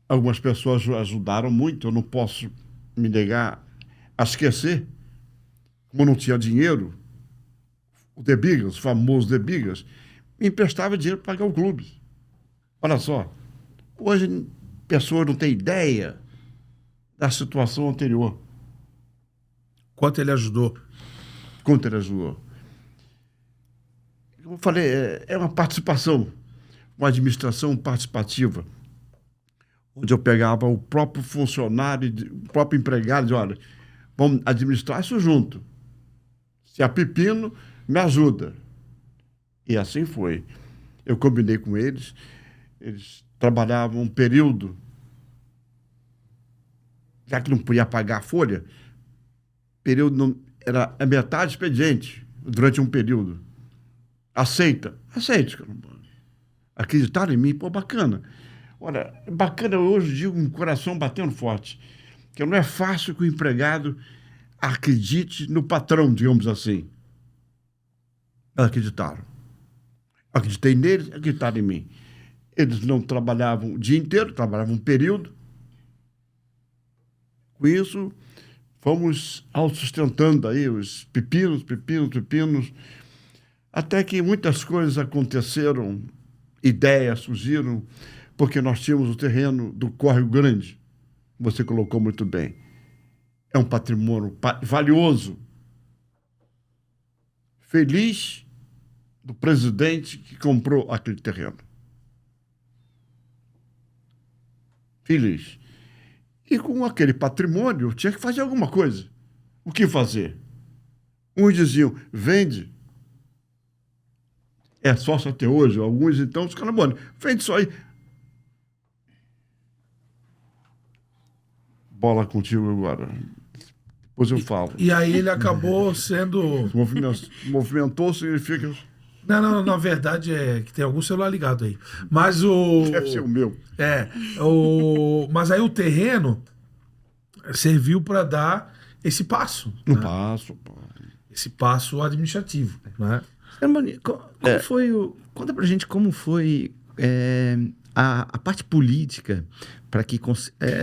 algumas pessoas ajudaram muito. Eu não posso me negar a esquecer, como não tinha dinheiro, o The Biggers, o famoso The Biggers, me emprestava dinheiro para pagar o clube. Olha só. Hoje, pessoas não têm ideia da situação anterior. Quanto ele ajudou? Quanto ele ajudou. Como eu falei, é uma participação, uma administração participativa, onde eu pegava o próprio funcionário, o próprio empregado, e dizia, olha, vamos administrar isso junto. Se há pepino, me ajuda. E assim foi. Eu combinei com eles trabalhavam um período, já que não podia pagar a folha, período era a metade do expediente, durante um período. Aceita? Aceite. Acreditaram em mim? Pô, bacana. Olha, bacana, hoje digo um coração batendo forte, que não é fácil que o empregado acredite no patrão, digamos assim. Eles acreditaram. Acreditei neles, acreditaram em mim. Eles não trabalhavam o dia inteiro, trabalhavam um período. Com isso, fomos autossustentando aí os pepinos, até que muitas coisas aconteceram, ideias surgiram, porque nós tínhamos o terreno do Córrego Grande, você colocou muito bem. É um patrimônio valioso. Feliz do presidente que comprou aquele terreno. Feliz. E com aquele patrimônio, tinha que fazer alguma coisa. O que fazer? Uns diziam, vende. É sócio até hoje. Alguns, então, os caras, bom, vende isso aí. Bola contigo agora. Depois eu falo. E aí ele acabou sendo... Movimentou significa Não, na verdade é que tem algum celular ligado aí. Mas o. Deve ser o meu. Mas aí o terreno serviu para dar esse passo. Não Né? passo, pô. Esse passo administrativo. Né? Hermani, como foi conta pra gente como foi a parte política para que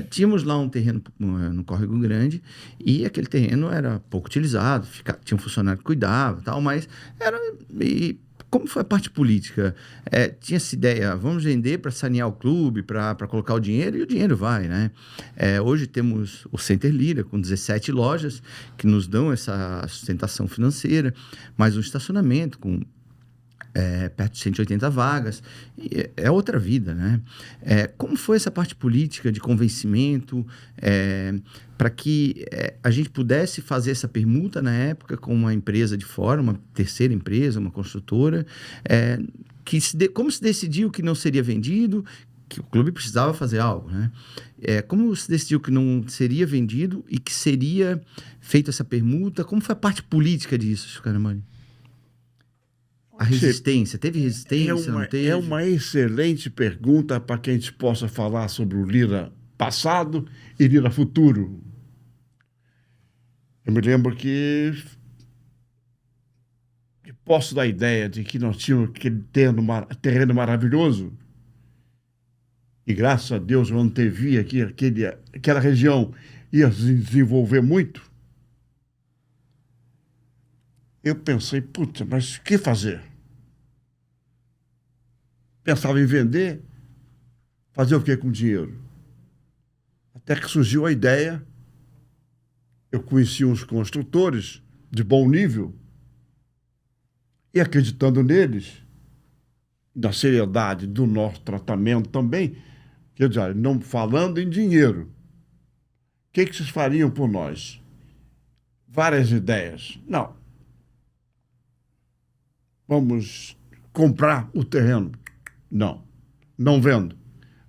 tínhamos lá um terreno no Córrego Grande e aquele terreno era pouco utilizado, tinha um funcionário que cuidava, tal, mas como foi a parte política? Tinha essa ideia, vamos vender para sanear o clube, para colocar o dinheiro, e o dinheiro vai, né? Hoje temos o Center Lira, com 17 lojas, que nos dão essa sustentação financeira, mais um estacionamento com perto de 180 vagas, e é outra vida, né? Como foi essa parte política de convencimento para que a gente pudesse fazer essa permuta na época com uma empresa de fora, uma terceira empresa, uma construtora, como se decidiu que não seria vendido, que o clube precisava fazer algo, né? Como se decidiu que não seria vendido e que seria feita essa permuta? Como foi a parte política disso, Scaramani? A resistência, teve resistência, não teve? É uma excelente pergunta para que a gente possa falar sobre o Lira passado e Lira futuro. Eu me lembro que posso dar a ideia de que nós tínhamos aquele terreno maravilhoso e graças a Deus eu antevi aqui aquela região ia se desenvolver muito. Eu pensei, putz, mas o que fazer? Pensava em vender, fazer o que com o dinheiro? Até que surgiu a ideia, eu conheci uns construtores de bom nível e acreditando neles, na seriedade do nosso tratamento também, quer dizer, não falando em dinheiro, o que vocês fariam por nós? Várias ideias. Não. Vamos comprar o terreno. Não vendo.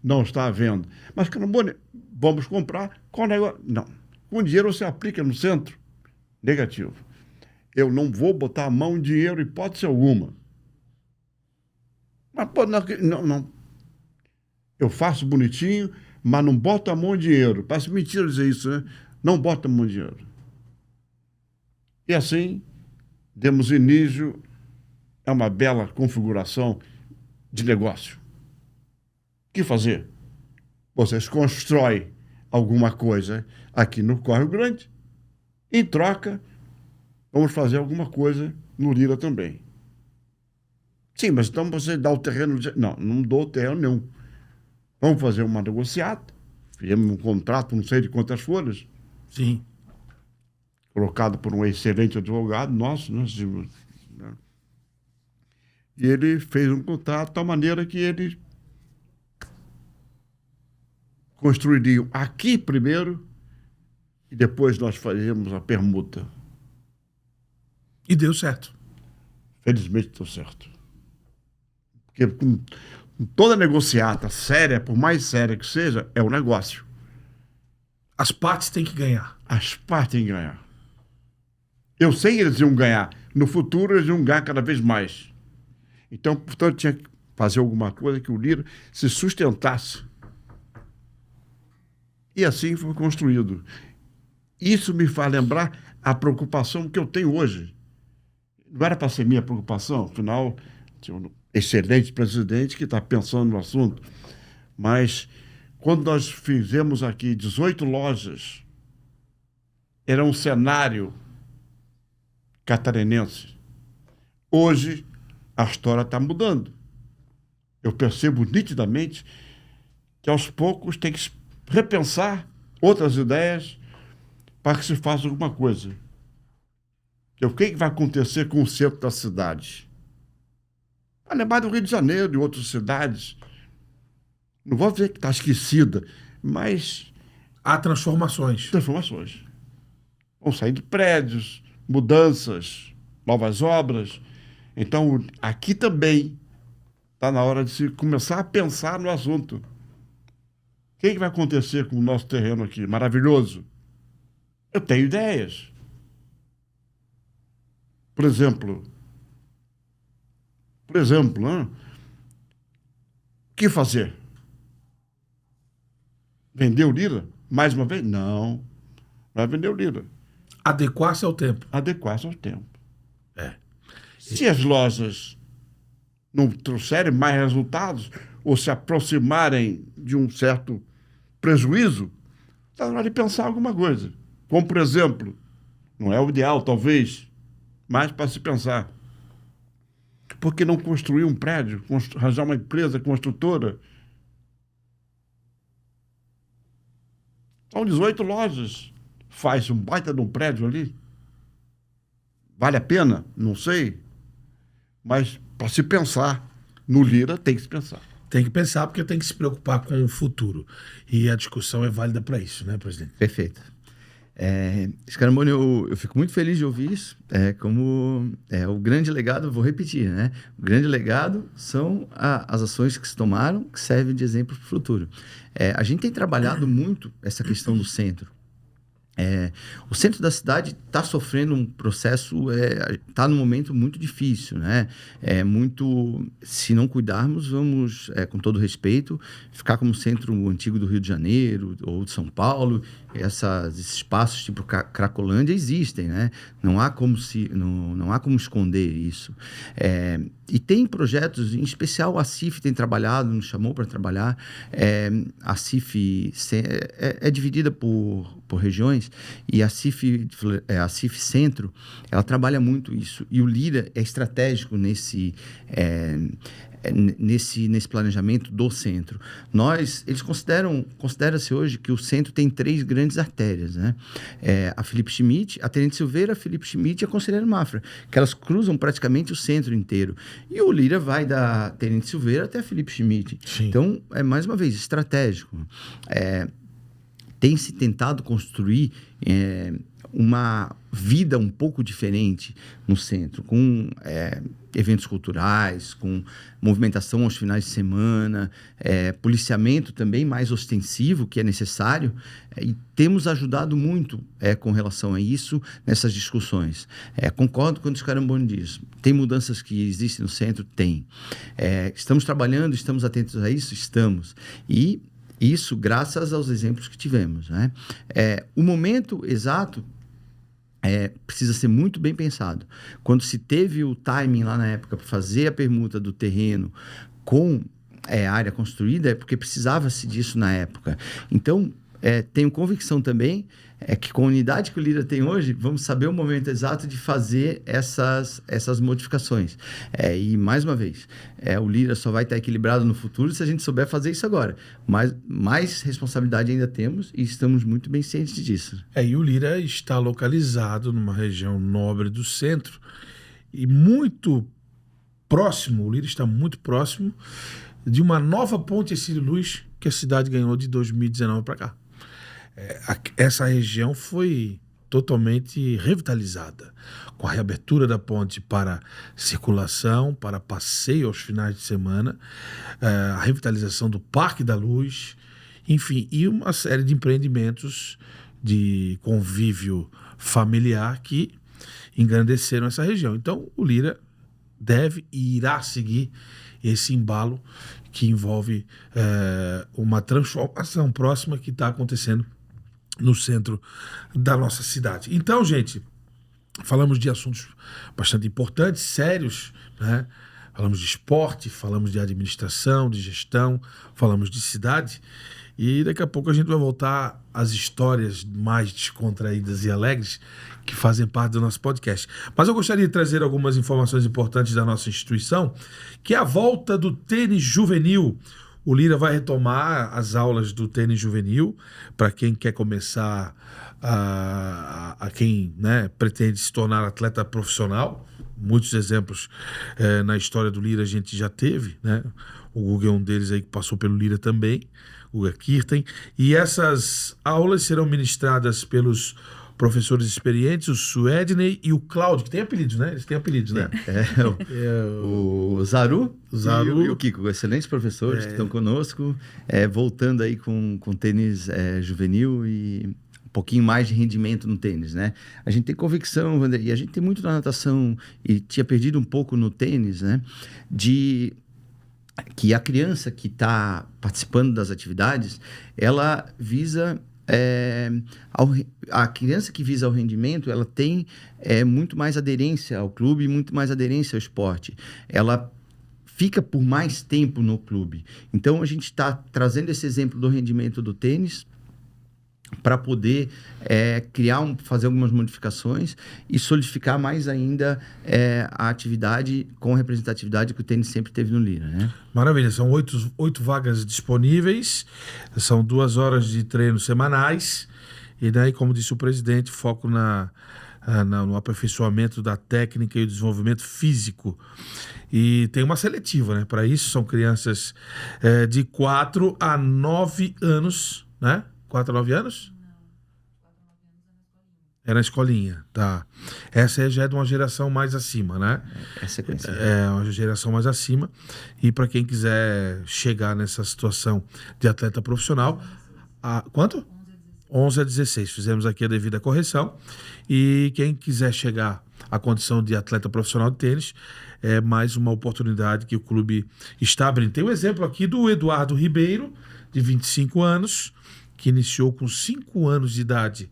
Não está à venda. Mas, Carambone, vamos comprar. Qual negócio? Não. Com dinheiro você aplica no centro? Negativo. Eu não vou botar a mão em dinheiro, hipótese alguma. Mas, pô, não. Eu faço bonitinho, mas não boto a mão em dinheiro. Parece mentira dizer isso, né? Não bota a mão em dinheiro. E assim, demos início a uma bela configuração de negócio. O que fazer? Vocês constroem alguma coisa aqui no Córrego Grande, em troca, vamos fazer alguma coisa no Lira também. Sim, mas então você dá o terreno... Não dou o terreno nenhum. Vamos fazer uma negociata, fizemos um contrato, não sei de quantas folhas. Sim. Colocado por um excelente advogado nosso, né? E ele fez um contrato de tal maneira que ele construiria aqui primeiro e depois nós faríamos a permuta. E deu certo. Felizmente deu certo. Porque com toda negociata séria, por mais séria que seja, é um negócio. As partes têm que ganhar. As partes têm que ganhar. Eu sei que eles iam ganhar. No futuro eles iam ganhar cada vez mais. Então, portanto, tinha que fazer alguma coisa que o Lira se sustentasse. E assim foi construído. Isso me faz lembrar a preocupação que eu tenho hoje. Não era para ser minha preocupação, afinal, tinha um excelente presidente que está pensando no assunto. Mas, quando nós fizemos aqui 18 lojas, era um cenário catarinense. Hoje, a história está mudando. Eu percebo nitidamente que aos poucos tem que repensar outras ideias para que se faça alguma coisa. O que vai acontecer com o centro da cidade? Vai lembrar do Rio de Janeiro e outras cidades. Não vou dizer que está esquecida, mas... Há transformações. Transformações. Vão sair de prédios, mudanças, novas obras. Então, aqui também está na hora de se começar a pensar no assunto. O que vai acontecer com o nosso terreno aqui? Maravilhoso. Eu tenho ideias. Por exemplo, Por exemplo, né? O que fazer? Vender o Lira? Mais uma vez? Não. Não é vender o Lira. Adequar-se ao tempo. Adequar-se ao tempo. É. Se as lojas não trouxerem mais resultados ou se aproximarem de um certo prejuízo, está na hora de pensar alguma coisa. Como, por exemplo, não é o ideal, talvez, mas para se pensar. Por que não construir um prédio, arranjar uma empresa construtora? São 18 lojas. Faz um baita de um prédio ali. Vale a pena? Não sei. Mas para se pensar no Lira, tem que se pensar. Tem que pensar porque tem que se preocupar com o futuro. E a discussão é válida para isso, né, presidente? Perfeito. Scaramboni, eu fico muito feliz de ouvir isso. O grande legado, vou repetir, né? O grande legado são as ações que se tomaram, que servem de exemplo para o futuro. A gente tem trabalhado muito essa questão do centro. O centro da cidade está sofrendo um processo, está num momento muito difícil, né? Se não cuidarmos, vamos, com todo respeito, ficar como centro antigo do Rio de Janeiro ou de São Paulo. Esses espaços tipo Cracolândia existem, né? Não há como esconder isso. E tem projetos, em especial a CIF tem trabalhado, nos chamou para trabalhar. A CIF é dividida por regiões, e a CIF Centro, ela trabalha muito isso. E o Lira é estratégico nesse planejamento do centro. Eles considera-se hoje que o centro tem 3 grandes artérias, né? A Felipe Schmidt, a Tenente Silveira, a Felipe Schmidt e a Conselheiro Mafra, que elas cruzam praticamente o centro inteiro. E o Lira vai da Tenente Silveira até a Felipe Schmidt. Sim. Então, mais uma vez, estratégico. Tem se tentado construir uma vida um pouco diferente no centro, com eventos culturais, com movimentação aos finais de semana, policiamento também mais ostensivo, que é necessário, e temos ajudado muito com relação a isso nessas discussões. Concordo com o que o Scaramboni diz. Tem mudanças que existem no centro? Tem. Estamos trabalhando, estamos atentos a isso? Estamos. E isso graças aos exemplos que tivemos, né? O momento exato precisa ser muito bem pensado. Quando se teve o timing lá na época para fazer a permuta do terreno com a área construída, é porque precisava-se disso na época. Então, tenho convicção também que com a unidade que o Lira tem hoje, vamos saber o momento exato de fazer essas modificações. E, mais uma vez, o Lira só vai estar equilibrado no futuro se a gente souber fazer isso agora. Mas mais responsabilidade ainda temos e estamos muito bem cientes disso. E o Lira está localizado numa região nobre do centro e muito próximo, o Lira está muito próximo de uma nova ponte Ercílio Luz que a cidade ganhou de 2019 para cá. Essa região foi totalmente revitalizada, com a reabertura da ponte para circulação, para passeio aos finais de semana, a revitalização do Parque da Luz, enfim, e uma série de empreendimentos de convívio familiar que engrandeceram essa região. Então, o Lira deve e irá seguir esse embalo que envolve uma transformação próxima que está acontecendo no centro da nossa cidade. Então, gente, falamos de assuntos bastante importantes, sérios, né? Falamos de esporte, falamos de administração, de gestão, falamos de cidade, e daqui a pouco a gente vai voltar às histórias mais descontraídas e alegres que fazem parte do nosso podcast. Mas eu gostaria de trazer algumas informações importantes da nossa instituição, que é a volta do tênis juvenil. O Lira vai retomar as aulas do tênis juvenil para quem quer começar, quem, né, pretende se tornar atleta profissional. Muitos exemplos na história do Lira a gente já teve, né? O Guga é um deles aí que passou pelo Lira também, o Guga Kirten. E essas aulas serão ministradas pelos professores experientes, o Suedney e o Cláudio, que tem apelidos, né? Eles têm apelidos, né? O Zaru Zaru e o Kiko, excelentes professores que estão conosco, voltando aí com tênis juvenil e pouquinho mais de rendimento no tênis, né? A gente tem convicção, Wander, e a gente tem muito na natação, e tinha perdido um pouco no tênis, né? De que a criança que está participando das atividades, ela visa... a criança que visa o rendimento, ela tem muito mais aderência ao clube, muito mais aderência ao esporte. Ela fica por mais tempo no clube. Então, a gente está trazendo esse exemplo do rendimento do tênis para poder fazer algumas modificações e solidificar mais ainda a atividade com a representatividade que o tênis sempre teve no Lira, né? Maravilha, são 8 vagas disponíveis, são 2 horas de treino semanais e daí, como disse o presidente, foco no aperfeiçoamento da técnica e o desenvolvimento físico. E tem uma seletiva, né? Para isso são crianças de 4 a 9 anos, né? 4 a 9 anos? É na escolinha, tá. Essa já é de uma geração mais acima, né? É sequência. É uma geração mais acima. E para quem quiser chegar nessa situação de atleta profissional, quanto? 11 a 16. Fizemos aqui a devida correção. E quem quiser chegar à condição de atleta profissional de tênis, é mais uma oportunidade que o clube está abrindo. Tem um exemplo aqui do Eduardo Ribeiro, de 25 anos, que iniciou com 5 anos de idade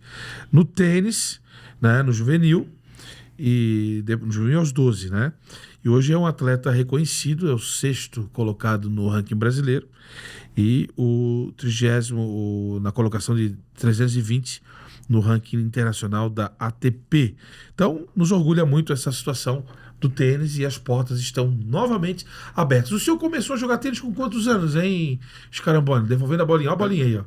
no tênis, né, no juvenil, e no juvenil aos 12, né? E hoje é um atleta reconhecido, é o 6º colocado no ranking brasileiro e o 30º na colocação de 320 no ranking internacional da ATP. Então, nos orgulha muito essa situação do tênis e as portas estão novamente abertas. O senhor começou a jogar tênis com quantos anos, hein, Scaramboni? Devolvendo a bolinha. Olha a bolinha aí, ó.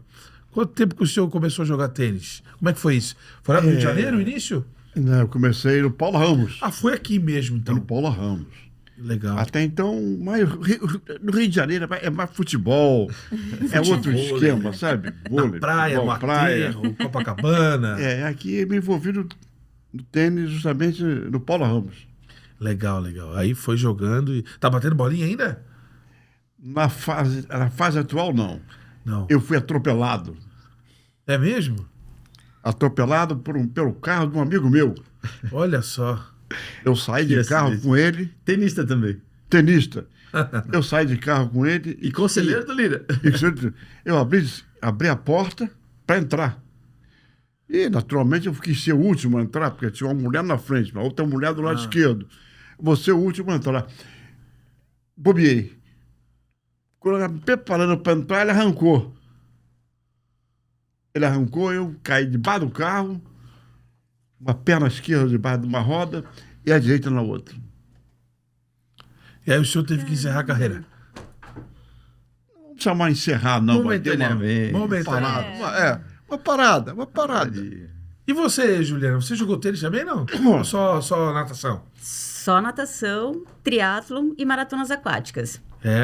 Quanto tempo que o senhor começou a jogar tênis? Como é que foi isso? Foi lá no Rio de Janeiro, no início? Não, eu comecei no Paulo Ramos. Foi aqui mesmo, então. No Paulo Ramos. Legal. Até então, no Rio de Janeiro é mais futebol, é outro esquema, sabe? Na praia, futebol, no Aterro, Copacabana. Aqui eu me envolvi no tênis justamente no Paulo Ramos. Legal, legal. Aí foi jogando e... Tá batendo bolinha ainda? Na fase atual, não. Não. Eu fui atropelado. É mesmo? Atropelado pelo carro de um amigo meu. Olha só. Eu saí de carro com ele. Tenista também. Tenista. Eu saí de carro com ele. E conselheiro do Lira. Eu abri a porta para entrar. E, naturalmente, eu quis ser o último a entrar, porque tinha uma mulher na frente, uma outra mulher do lado esquerdo. Vou ser o último a entrar. Bobiei. Quando eu estava preparando para entrar, ele arrancou. Eu caí debaixo do carro, uma perna esquerda debaixo de uma roda e a direita na outra. E aí o senhor teve que encerrar a carreira? Não vamos chamar encerrar, não. Momentaneamente. Uma parada. E você, Juliana, você jogou tênis também, não? Ou só natação? Só natação, triatlon e maratonas aquáticas.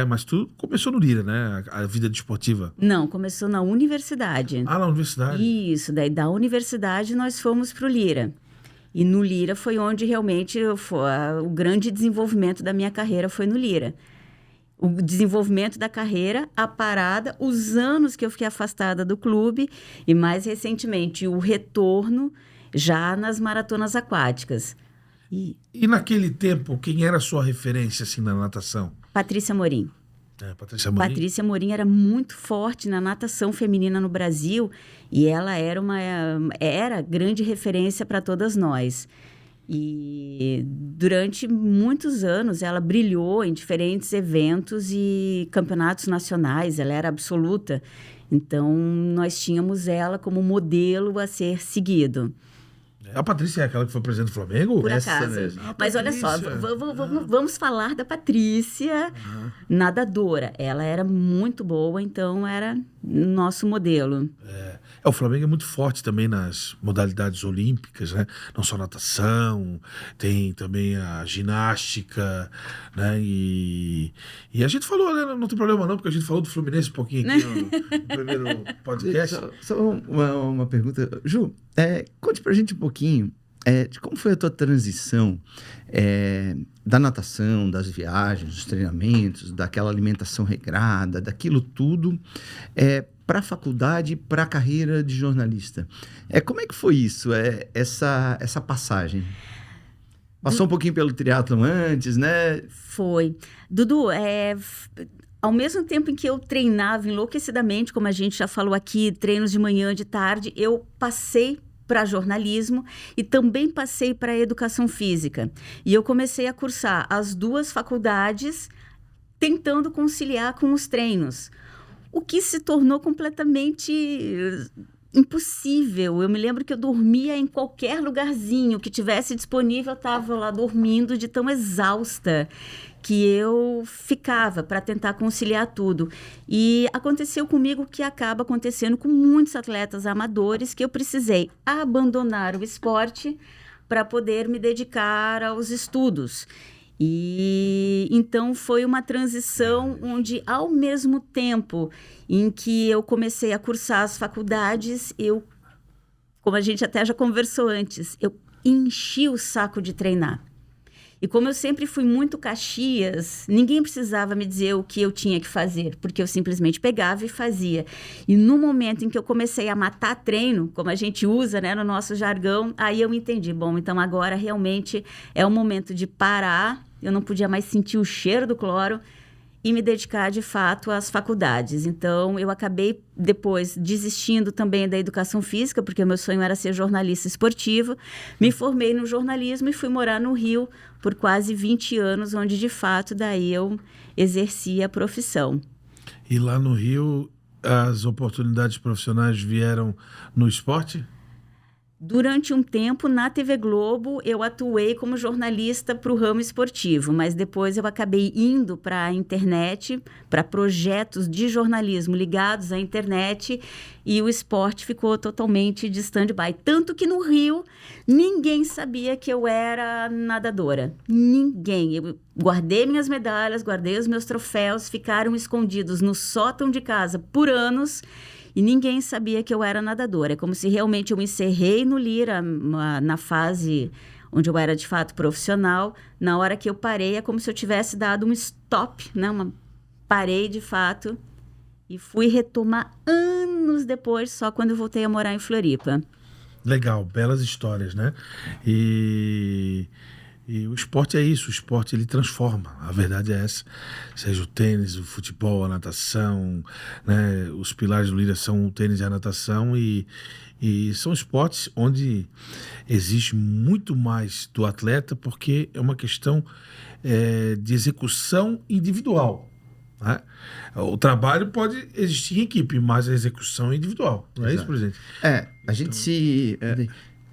Mas tu começou no Lira, né? A vida desportiva. Não, começou na universidade. Na universidade. Isso, daí da universidade nós fomos para o Lira. E no Lira foi onde realmente o grande desenvolvimento da minha carreira foi no Lira. O desenvolvimento da carreira, a parada, os anos que eu fiquei afastada do clube e, mais recentemente, o retorno já nas maratonas aquáticas. E naquele tempo, quem era a sua referência assim, na natação? Patrícia Morim. Patrícia Morim. Patrícia Morim era muito forte na natação feminina no Brasil e ela era grande referência para todas nós. E durante muitos anos ela brilhou em diferentes eventos e campeonatos nacionais, ela era absoluta. Então, nós tínhamos ela como modelo a ser seguido. A Patrícia é aquela que foi presidente do Flamengo? Por acaso. Mas olha só, vamos falar da Patrícia, nadadora. Ela era muito boa, então era nosso modelo. O Flamengo é muito forte também nas modalidades olímpicas, né? Não só natação, tem também a ginástica, né? E a gente falou, né? Não tem problema não, porque a gente falou do Fluminense um pouquinho aqui no primeiro podcast. Só uma pergunta. Ju, conte pra gente um pouquinho de como foi a tua transição da natação, das viagens, dos treinamentos, daquela alimentação regrada, daquilo tudo, para a faculdade, para a carreira de jornalista. Como é que foi isso, essa passagem? Passou um pouquinho pelo triatlon antes, né? Foi. Dudu, ao mesmo tempo em que eu treinava enlouquecidamente, como a gente já falou aqui, treinos de manhã, de tarde, eu passei para jornalismo e também passei para educação física. E eu comecei a cursar as duas faculdades, tentando conciliar com os treinos, o que se tornou completamente impossível. Eu me lembro que eu dormia em qualquer lugarzinho que tivesse disponível, eu estava lá dormindo de tão exausta que eu ficava para tentar conciliar tudo. E aconteceu comigo o que acaba acontecendo com muitos atletas amadores, que eu precisei abandonar o esporte para poder me dedicar aos estudos. E então foi uma transição onde, ao mesmo tempo em que eu comecei a cursar as faculdades, como a gente até já conversou antes, eu enchi o saco de treinar. E como eu sempre fui muito Caxias, ninguém precisava me dizer o que eu tinha que fazer, porque eu simplesmente pegava e fazia. E no momento em que eu comecei a matar treino, como a gente usa, né, no nosso jargão, aí eu entendi, bom, então agora realmente é o momento de parar, eu não podia mais sentir o cheiro do cloro e me dedicar de fato às faculdades. Então eu acabei depois desistindo também da educação física, porque o meu sonho era ser jornalista esportivo. Me formei no jornalismo e fui morar no Rio por quase 20 anos, onde de fato daí eu exerci a profissão. E lá no Rio, as oportunidades profissionais vieram no esporte? Durante um tempo, na TV Globo, eu atuei como jornalista para o ramo esportivo, mas depois eu acabei indo para a internet, para projetos de jornalismo ligados à internet, e o esporte ficou totalmente de stand-by. Tanto que no Rio, ninguém sabia que eu era nadadora. Ninguém. Eu guardei minhas medalhas, guardei os meus troféus, ficaram escondidos no sótão de casa por anos, e ninguém sabia que eu era nadadora. É como se realmente eu encerrei no Lira, na fase onde eu era de fato profissional. Na hora que eu parei, é como se eu tivesse dado um stop, né? Parei de fato e fui retomar anos depois, só quando eu voltei a morar em Floripa. Legal, belas histórias, né? E o esporte é isso, o esporte ele transforma, a verdade é essa. Seja o tênis, o futebol, a natação, né? Os pilares do Lira são o tênis e a natação, e são esportes onde existe muito mais do atleta, porque é uma questão de execução individual, né? O trabalho pode existir em equipe, mas a execução é individual, não é isso, presidente? A gente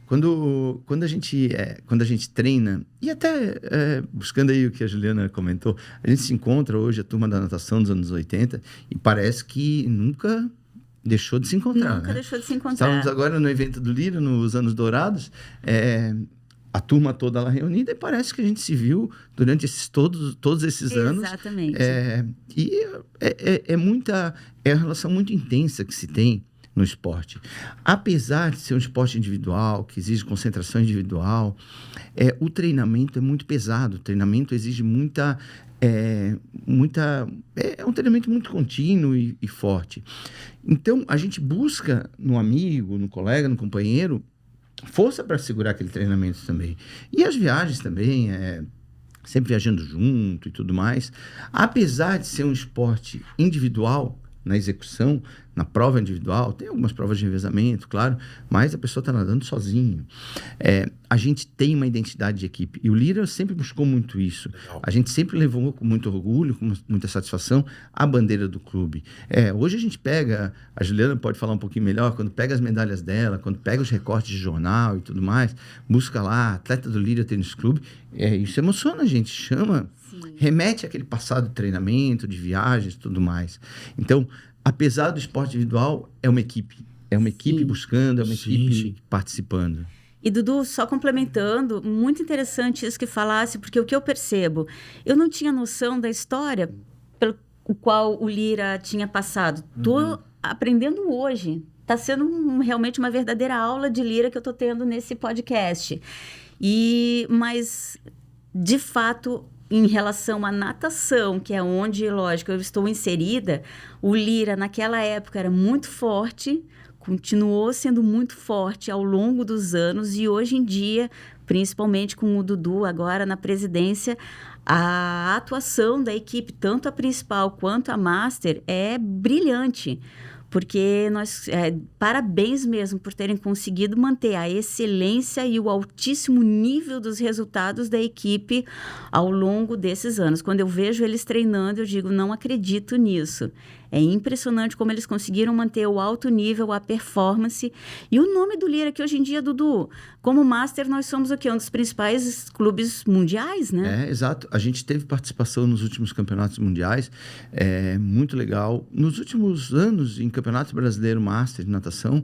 Quando a gente treina, e até buscando aí o que a Juliana comentou, a gente se encontra hoje, a turma da natação dos anos 80, e parece que nunca deixou de se encontrar. Nunca deixou de se encontrar. Estávamos agora no evento do Lira, nos Anos Dourados, a turma toda lá reunida, e parece que a gente se viu durante todos esses anos. Exatamente. É uma relação muito intensa que se tem no esporte. Apesar de ser um esporte individual, que exige concentração individual, o treinamento é muito pesado. O treinamento exige é um treinamento muito contínuo e forte. Então, a gente busca no amigo, no colega, no companheiro, força para segurar aquele treinamento também. E as viagens também, sempre viajando junto e tudo mais. Apesar de ser um esporte individual, na execução, na prova individual, tem algumas provas de revezamento, claro, mas a pessoa está nadando sozinho. A gente tem uma identidade de equipe, e o Lira sempre buscou muito isso. Legal. A gente sempre levou com muito orgulho, com muita satisfação, a bandeira do clube. Hoje a gente pega, a Juliana pode falar um pouquinho melhor, quando pega as medalhas dela, quando pega os recortes de jornal e tudo mais, busca lá, atleta do Lira Tênis Clube, isso emociona a gente, chama, remete àquele passado de treinamento, de viagens e tudo mais. Então, apesar do esporte individual, é uma equipe. É uma equipe buscando, é uma equipe participando. E, Dudu, só complementando, muito interessante isso que falasse, porque o que eu percebo, eu não tinha noção da história pelo qual o Lira tinha passado. Estou aprendendo hoje. Está sendo realmente uma verdadeira aula de Lira que eu estou tendo nesse podcast. Mas, de fato, em relação à natação, que é onde, lógico, eu estou inserida, o Lira naquela época era muito forte, continuou sendo muito forte ao longo dos anos e hoje em dia, principalmente com o Dudu agora na presidência, a atuação da equipe, tanto a principal quanto a master, é brilhante. Porque parabéns mesmo por terem conseguido manter a excelência e o altíssimo nível dos resultados da equipe ao longo desses anos. Quando eu vejo eles treinando, eu digo, não acredito nisso. É impressionante como eles conseguiram manter o alto nível, a performance. E o nome do Lira, que hoje em dia, Dudu, como Master, nós somos o quê? Um dos principais clubes mundiais, né? Exato. A gente teve participação nos últimos campeonatos mundiais, muito legal. Nos últimos anos, em Campeonato Brasileiro Master de natação,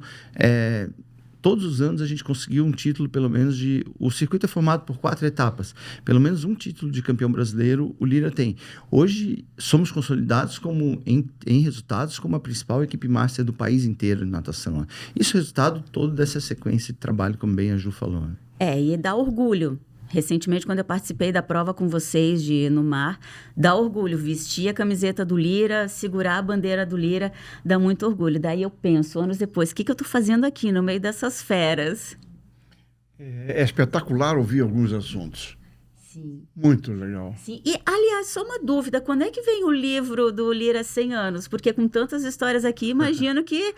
todos os anos a gente conseguiu um título, pelo menos, de... O circuito é formado por 4 etapas. Pelo menos um título de campeão brasileiro o Lira tem. Hoje, somos consolidados como, em resultados como a principal equipe master do país inteiro de natação. Isso é resultado todo dessa sequência de trabalho, como bem a Ju falou. E dá orgulho. Recentemente, quando eu participei da prova com vocês no mar, dá orgulho. Vestir a camiseta do Lira, segurar a bandeira do Lira, dá muito orgulho. Daí eu penso, anos depois, o que eu estou fazendo aqui no meio dessas feras? É espetacular ouvir alguns assuntos. Sim. Muito legal. Sim. E, aliás, só uma dúvida, quando é que vem o livro do Lira 100 anos? Porque com tantas histórias aqui, imagino que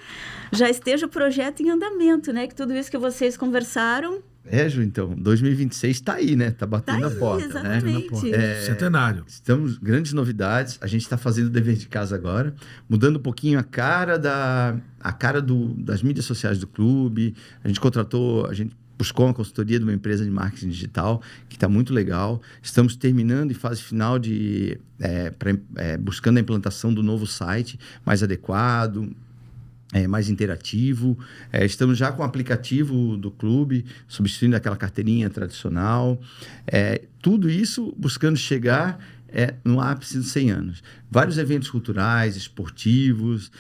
já esteja o projeto em andamento, né? Que tudo isso que vocês conversaram... Ju, então, 2026 está aí, né? Está batendo a porta, exatamente. né? Centenário. Estamos grandes novidades. A gente está fazendo o dever de casa agora, mudando um pouquinho a cara das mídias sociais do clube. A gente buscou uma consultoria de uma empresa de marketing digital, que está muito legal. Estamos terminando em fase final buscando a implantação do novo site mais adequado, mais interativo. Estamos já com o aplicativo do clube, substituindo aquela carteirinha tradicional. Tudo isso buscando chegar no ápice dos 100 anos. Vários eventos culturais, esportivos.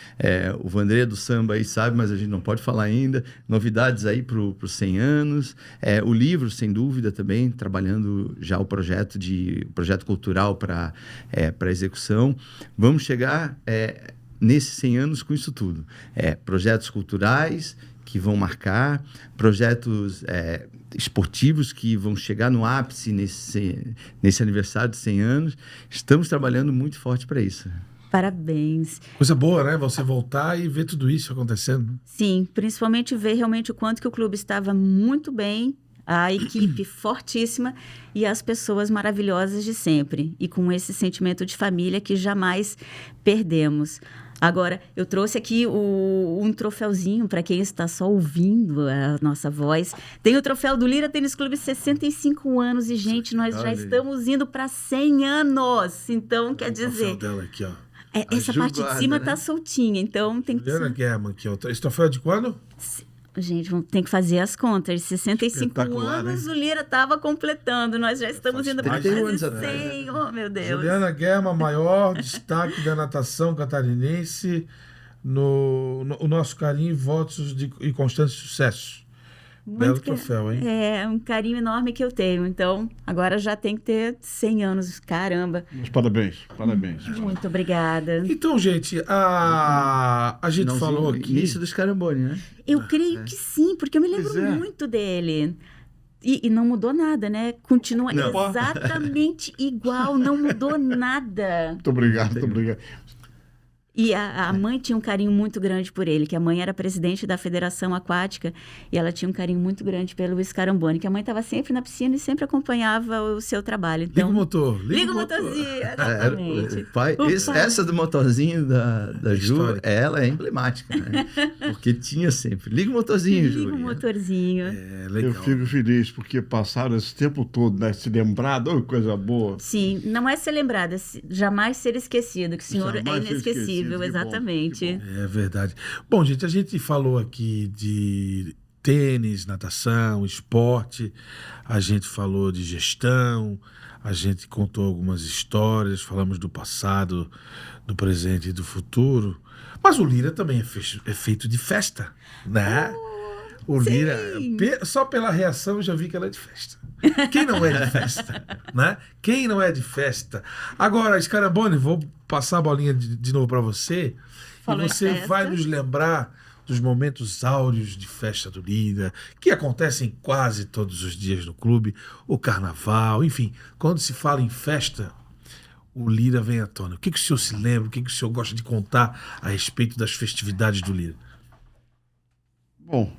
O Vandré do samba aí sabe, mas a gente não pode falar ainda. Novidades aí para os 100 anos. O livro, sem dúvida, também, trabalhando já o projeto cultural para execução. Vamos chegar... nesses 100 anos com isso tudo. Projetos culturais que vão marcar, projetos esportivos que vão chegar no ápice nesse aniversário de 100 anos. Estamos trabalhando muito forte para isso. Parabéns. Coisa boa, né? Você voltar e ver tudo isso acontecendo. Sim, principalmente ver realmente o quanto que o clube estava muito bem, a equipe fortíssima e as pessoas maravilhosas de sempre. E com esse sentimento de família que jamais perdemos. Agora, eu trouxe aqui um troféuzinho para quem está só ouvindo a nossa voz. Tem o troféu do Lira Tênis Clube 65 anos e, gente, nós já estamos indo para 100 anos. Então, quer dizer... O troféu dela aqui, ó. Essa parte de cima tá soltinha, então tem que... Juliana Guerra aqui, ó. Esse troféu é de quando? Gente, tem que fazer as contas. 65 anos, hein? O Lira estava completando. Nós já estamos indo para 100. Oh, meu Deus. Juliana Guerra, maior destaque da natação catarinense. O nosso carinho e votos e constante sucesso. Belo troféu, hein? É um carinho enorme que eu tenho. Então, agora já tem que ter 100 anos. Caramba. Mas parabéns. Muito obrigada. Então, gente, a gente falou aqui... Início do Scaramboni, né? Eu creio que sim, porque eu me lembro muito dele. E não mudou nada, né? Continua exatamente igual, não mudou nada. Muito obrigado. E a mãe tinha um carinho muito grande por ele, que a mãe era presidente da Federação Aquática e ela tinha um carinho muito grande pelo Scaramboni, que a mãe estava sempre na piscina e sempre acompanhava o seu trabalho. Então, liga o motor. Liga o motorzinho, exatamente. Essa do motorzinho da Ju, ela é emblemática, né? Porque tinha sempre. Liga o motorzinho, Ju. Liga o motorzinho. Legal. Eu fico feliz porque passaram esse tempo todo, né? Se lembrado, coisa boa. Sim, não é ser lembrado, é jamais ser esquecido, que o senhor é inesquecível. Exatamente. É verdade. Bom, gente, a gente falou aqui de tênis, natação, esporte, a gente falou de gestão, a gente contou algumas histórias, falamos do passado, do presente e do futuro, mas o Lira também é feito de festa, né? O Lira, só pela reação eu já vi que ela é de festa. Quem não é de festa? Né? Quem não é de festa? Agora, Scaraboni, vou passar a bolinha de novo para você. Falou e você em festa. vai nos lembrar dos momentos áureos de festa do Lira, que acontecem quase todos os dias no clube, o carnaval, enfim. Quando se fala em festa, o Lira vem à tona. O que o senhor se lembra? O que o senhor gosta de contar a respeito das festividades do Lira? Bom,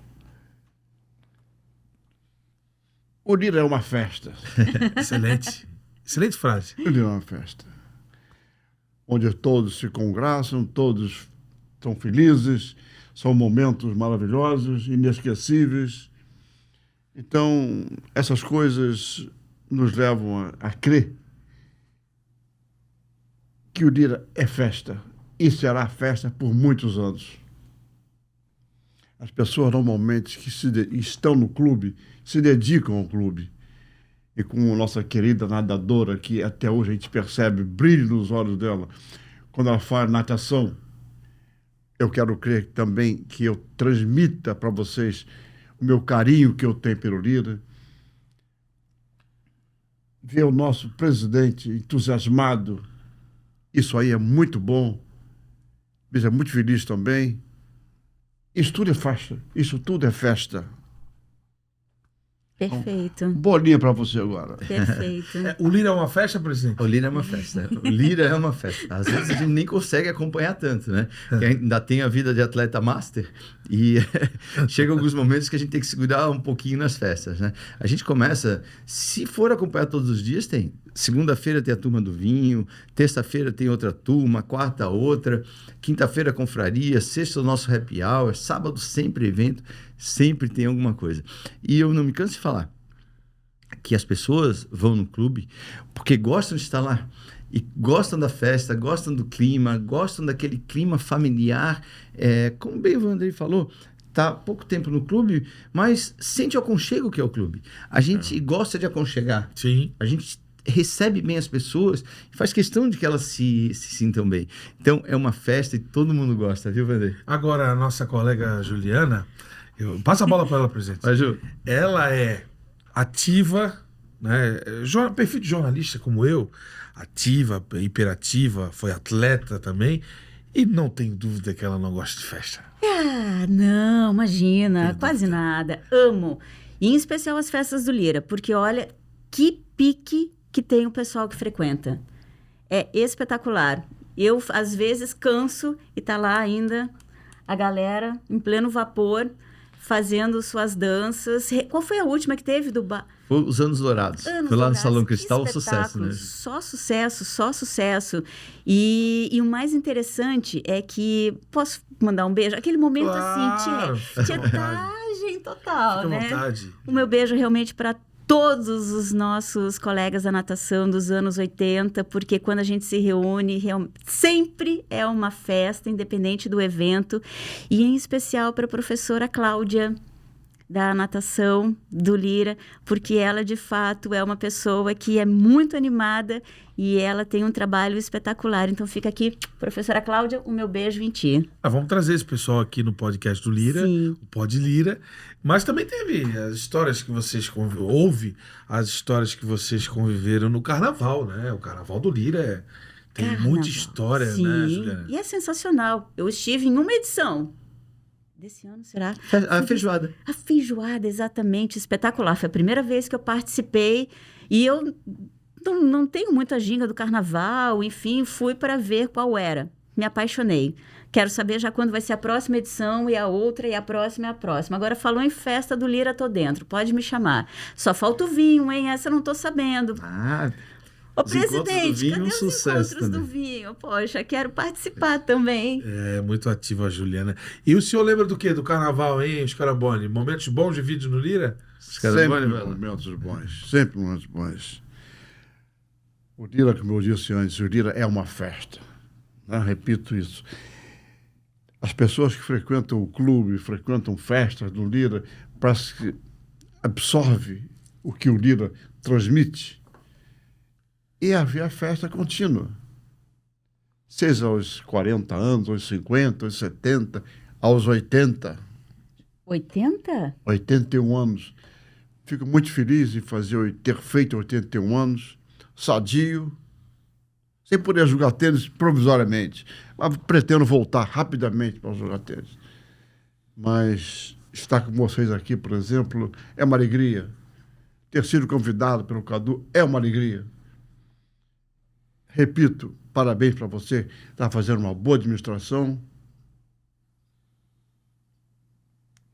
o Lira é uma festa. Excelente. Excelente frase. O Lira é uma festa. Onde todos se congraçam, todos estão felizes, são momentos maravilhosos, inesquecíveis. Então, essas coisas nos levam a crer que o Lira é festa e será festa por muitos anos. As pessoas normalmente que estão no clube se dedicam ao clube. E como nossa querida nadadora, que até hoje a gente percebe brilho nos olhos dela, quando ela faz natação, eu quero crer também que eu transmita para vocês o meu carinho que eu tenho pelo Lira. Ver o nosso presidente entusiasmado, isso aí é muito bom. Me deixa muito feliz também. Isso tudo é festa. Isso tudo é festa. Perfeito. Bolinha para você agora. Perfeito. O Lira é uma festa, presidente? O Lira é uma festa. O Lira é uma festa. Às vezes a gente nem consegue acompanhar tanto, né? Que ainda tem a vida de atleta master e chega alguns momentos que a gente tem que segurar um pouquinho nas festas, né? A gente começa, se for acompanhar todos os dias, tem. Segunda-feira tem a turma do vinho, terça-feira tem outra turma, quarta outra, quinta-feira confraria, sexta o nosso happy hour, sábado sempre evento, sempre tem alguma coisa. E eu não me canso de falar que as pessoas vão no clube porque gostam de estar lá e gostam da festa, gostam do clima, gostam daquele clima familiar, como bem o Vandrei falou, está há pouco tempo no clube, mas sente o aconchego que é o clube. A gente gosta de aconchegar. Sim. A gente recebe bem as pessoas e faz questão de que elas se sintam bem. Então, é uma festa e todo mundo gosta, viu, Vandrei? Agora, a nossa colega Juliana, passa a bola para ela, presidente. Vai, Ju. Ela é ativa, né? Perfil de jornalista como eu, ativa, hiperativa, foi atleta também, e não tem dúvida que ela não gosta de festa. Ah, não, imagina, quase nada. Amo. E em especial as festas do Lira, porque olha que pique que tem o pessoal que frequenta. É espetacular. Eu, às vezes, canso e tá lá ainda a galera em pleno vapor, fazendo suas danças. Qual foi a última que teve do Foi os Anos Dourados. Foi lá no Dourados, Salão que Cristal, sucesso, né? Só sucesso, só sucesso. E o mais interessante é que... Posso mandar um beijo? Aquele momento Claro, assim, tietagem total, fica à né? vontade. O meu beijo realmente para todos os nossos colegas da natação dos anos 80, porque quando a gente se reúne, sempre é uma festa, independente do evento, e em especial para a professora Cláudia, da natação do Lira, porque ela, de fato, é uma pessoa que é muito animada e ela tem um trabalho espetacular. Então, fica aqui, professora Cláudia, o meu beijo em ti. Vamos trazer esse pessoal aqui no podcast do Lira, Sim. o Pod Lira, mas também teve as histórias que vocês ouve as histórias que vocês conviveram no Carnaval, né? O Carnaval do Lira tem Carnaval. muita história, Sim. né, Juliana? E é sensacional. Eu estive em uma edição desse ano, será? A feijoada. A feijoada, exatamente, espetacular. Foi a primeira vez que eu participei e eu não tenho muita ginga do carnaval, enfim, fui para ver qual era. Me apaixonei. Quero saber já quando vai ser a próxima edição e a outra e a próxima e a próxima. Agora, falou em festa do Lira, tô dentro. Pode me chamar. Só falta o vinho, hein? Essa eu não tô sabendo. Ô, Os encontros do presidente, vinho, cadê um os sucesso encontros do também. vinho? Poxa, quero participar também. É muito ativa a Juliana. E o senhor lembra do quê? Do Carnaval, hein, Scaraboni? Momentos bons de vídeo no Lira? Sempre momentos bons. Sempre momentos bons. O Lira, como eu disse antes, o Lira é uma festa. Né? Repito isso. As pessoas que frequentam o clube, frequentam festas do Lira, parece que absorve o que o Lira transmite. E havia festa contínua. Seja aos 40 anos, aos 50, aos 70, aos 80. 80? 81 anos. Fico muito feliz em ter feito 81 anos, sadio, sem poder jogar tênis provisoriamente. Mas pretendo voltar rapidamente para jogar tênis. Mas estar com vocês aqui, por exemplo, é uma alegria. Ter sido convidado pelo Cadu é uma alegria. Repito, parabéns para você. Está fazendo uma boa administração.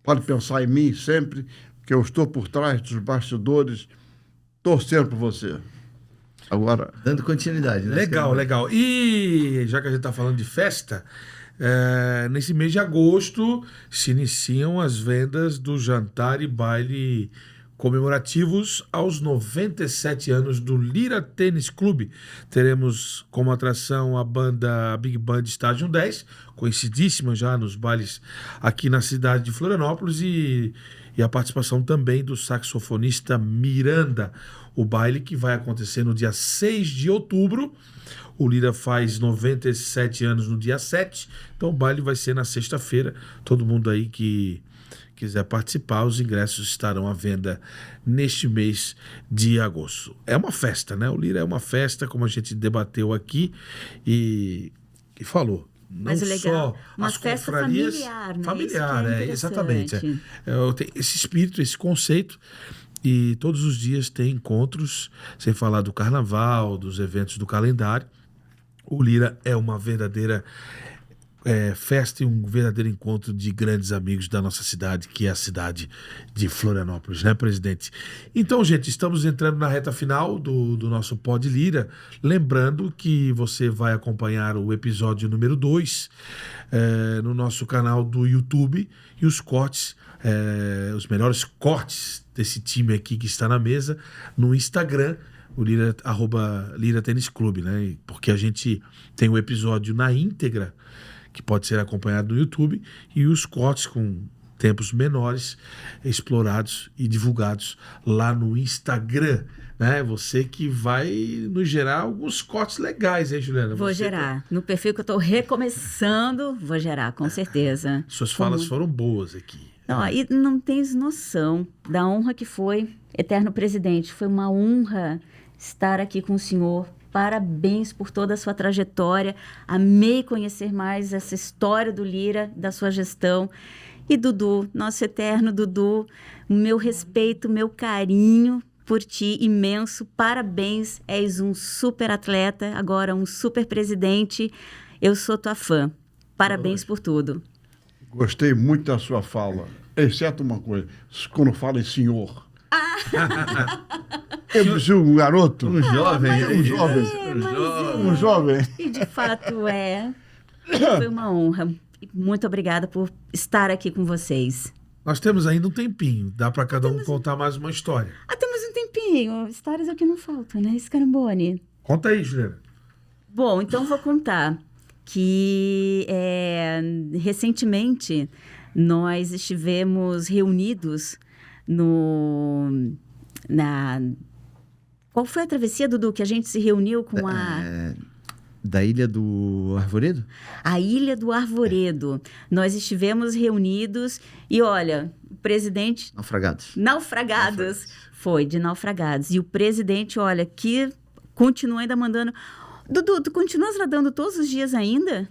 Pode pensar em mim sempre, que eu estou por trás dos bastidores, torcendo por você. Agora, Dando continuidade, né? Legal, legal. E já que a gente está falando de festa, nesse mês de agosto se iniciam as vendas do jantar e baile comemorativos aos 97 anos do Lira Tênis Clube. Teremos como atração a banda Big Band Estágio 10, conhecidíssima já nos bailes aqui na cidade de Florianópolis, e a participação também do saxofonista Miranda. O baile que vai acontecer no dia 6 de outubro. O Lira faz 97 anos no dia 7, então o baile vai ser na sexta-feira. Todo mundo aí que quiser participar, os ingressos estarão à venda neste mês de agosto. É uma festa, né? O Lira é uma festa, como a gente debateu aqui e falou. Não Mas o legal, só uma as festa confrarias, familiar, né? familiar, Isso que é exatamente. interessante. Eu tenho esse espírito, esse conceito, e todos os dias tem encontros, sem falar do carnaval, dos eventos do calendário. O Lira é uma verdadeira festa e um verdadeiro encontro de grandes amigos da nossa cidade, que é a cidade de Florianópolis, né, presidente? Então, gente, estamos entrando na reta final do nosso Pod Lira. Lembrando que você vai acompanhar o episódio número 2 no nosso canal do YouTube, e os cortes, os melhores cortes desse time aqui que está na mesa, no Instagram, o Lira, @Lira Tênis Clube, né? Porque a gente tem o episódio na íntegra, que pode ser acompanhado no YouTube, e os cortes com tempos menores explorados e divulgados lá no Instagram, né? Você que vai nos gerar alguns cortes legais, hein, Juliana? Vou gerar. No perfil que eu estou recomeçando, vou gerar, com certeza. Suas falas foram boas aqui. Não, e não tens noção da honra que foi, eterno presidente. Foi uma honra estar aqui com o senhor. Parabéns por toda a sua trajetória. Amei conhecer mais essa história do Lira, da sua gestão. E Dudu, nosso eterno Dudu, o meu respeito, o meu carinho por ti imenso. Parabéns, és um super atleta, agora um super presidente. Eu sou tua fã. Parabéns por tudo. gostei muito da sua fala, exceto uma coisa, quando fala em senhor. Eu sou um garoto. Um jovem. Um jovem. E de fato foi uma honra. Muito obrigada por estar aqui com vocês. Nós temos ainda um tempinho, dá para cada um contar mais uma história. Temos um tempinho, histórias é o que não faltam, né, Scaramboni? Conta aí, Juliana. Bom, então vou contar que recentemente nós estivemos reunidos Qual foi a travessia, Dudu, que a gente se reuniu com Da Ilha do Arvoredo? A Ilha do Arvoredo. Nós estivemos reunidos e, olha, o presidente... Naufragados. Foi, de naufragados. E o presidente, olha, que continua ainda mandando... Dudu, tu continuas nadando todos os dias ainda?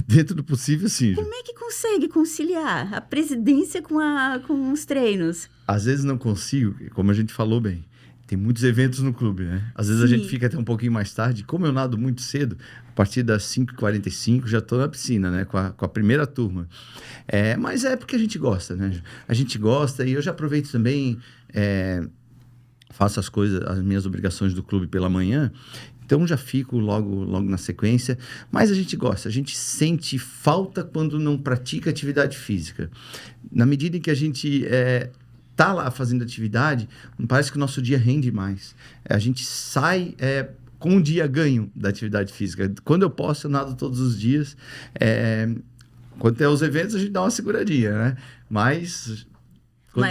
Dentro do possível, sim. Como é que consegue conciliar a presidência com os treinos? Às vezes não consigo, como a gente falou bem. Tem muitos eventos no clube, né? Às vezes a gente fica até um pouquinho mais tarde. Como eu nado muito cedo, a partir das 5h45 já estou na piscina, né? Com a primeira turma. Mas é porque a gente gosta, né? A gente gosta e eu já aproveito também, faço as minhas obrigações do clube pela manhã. Então já fico logo na sequência. Mas a gente gosta, a gente sente falta quando não pratica atividade física. Na medida em que a gente... tá lá fazendo atividade, parece que o nosso dia rende mais. A gente sai com um dia ganho da atividade física. Quando eu posso, eu nado todos os dias. Quando tem os eventos, a gente dá uma seguradinha, né? Mas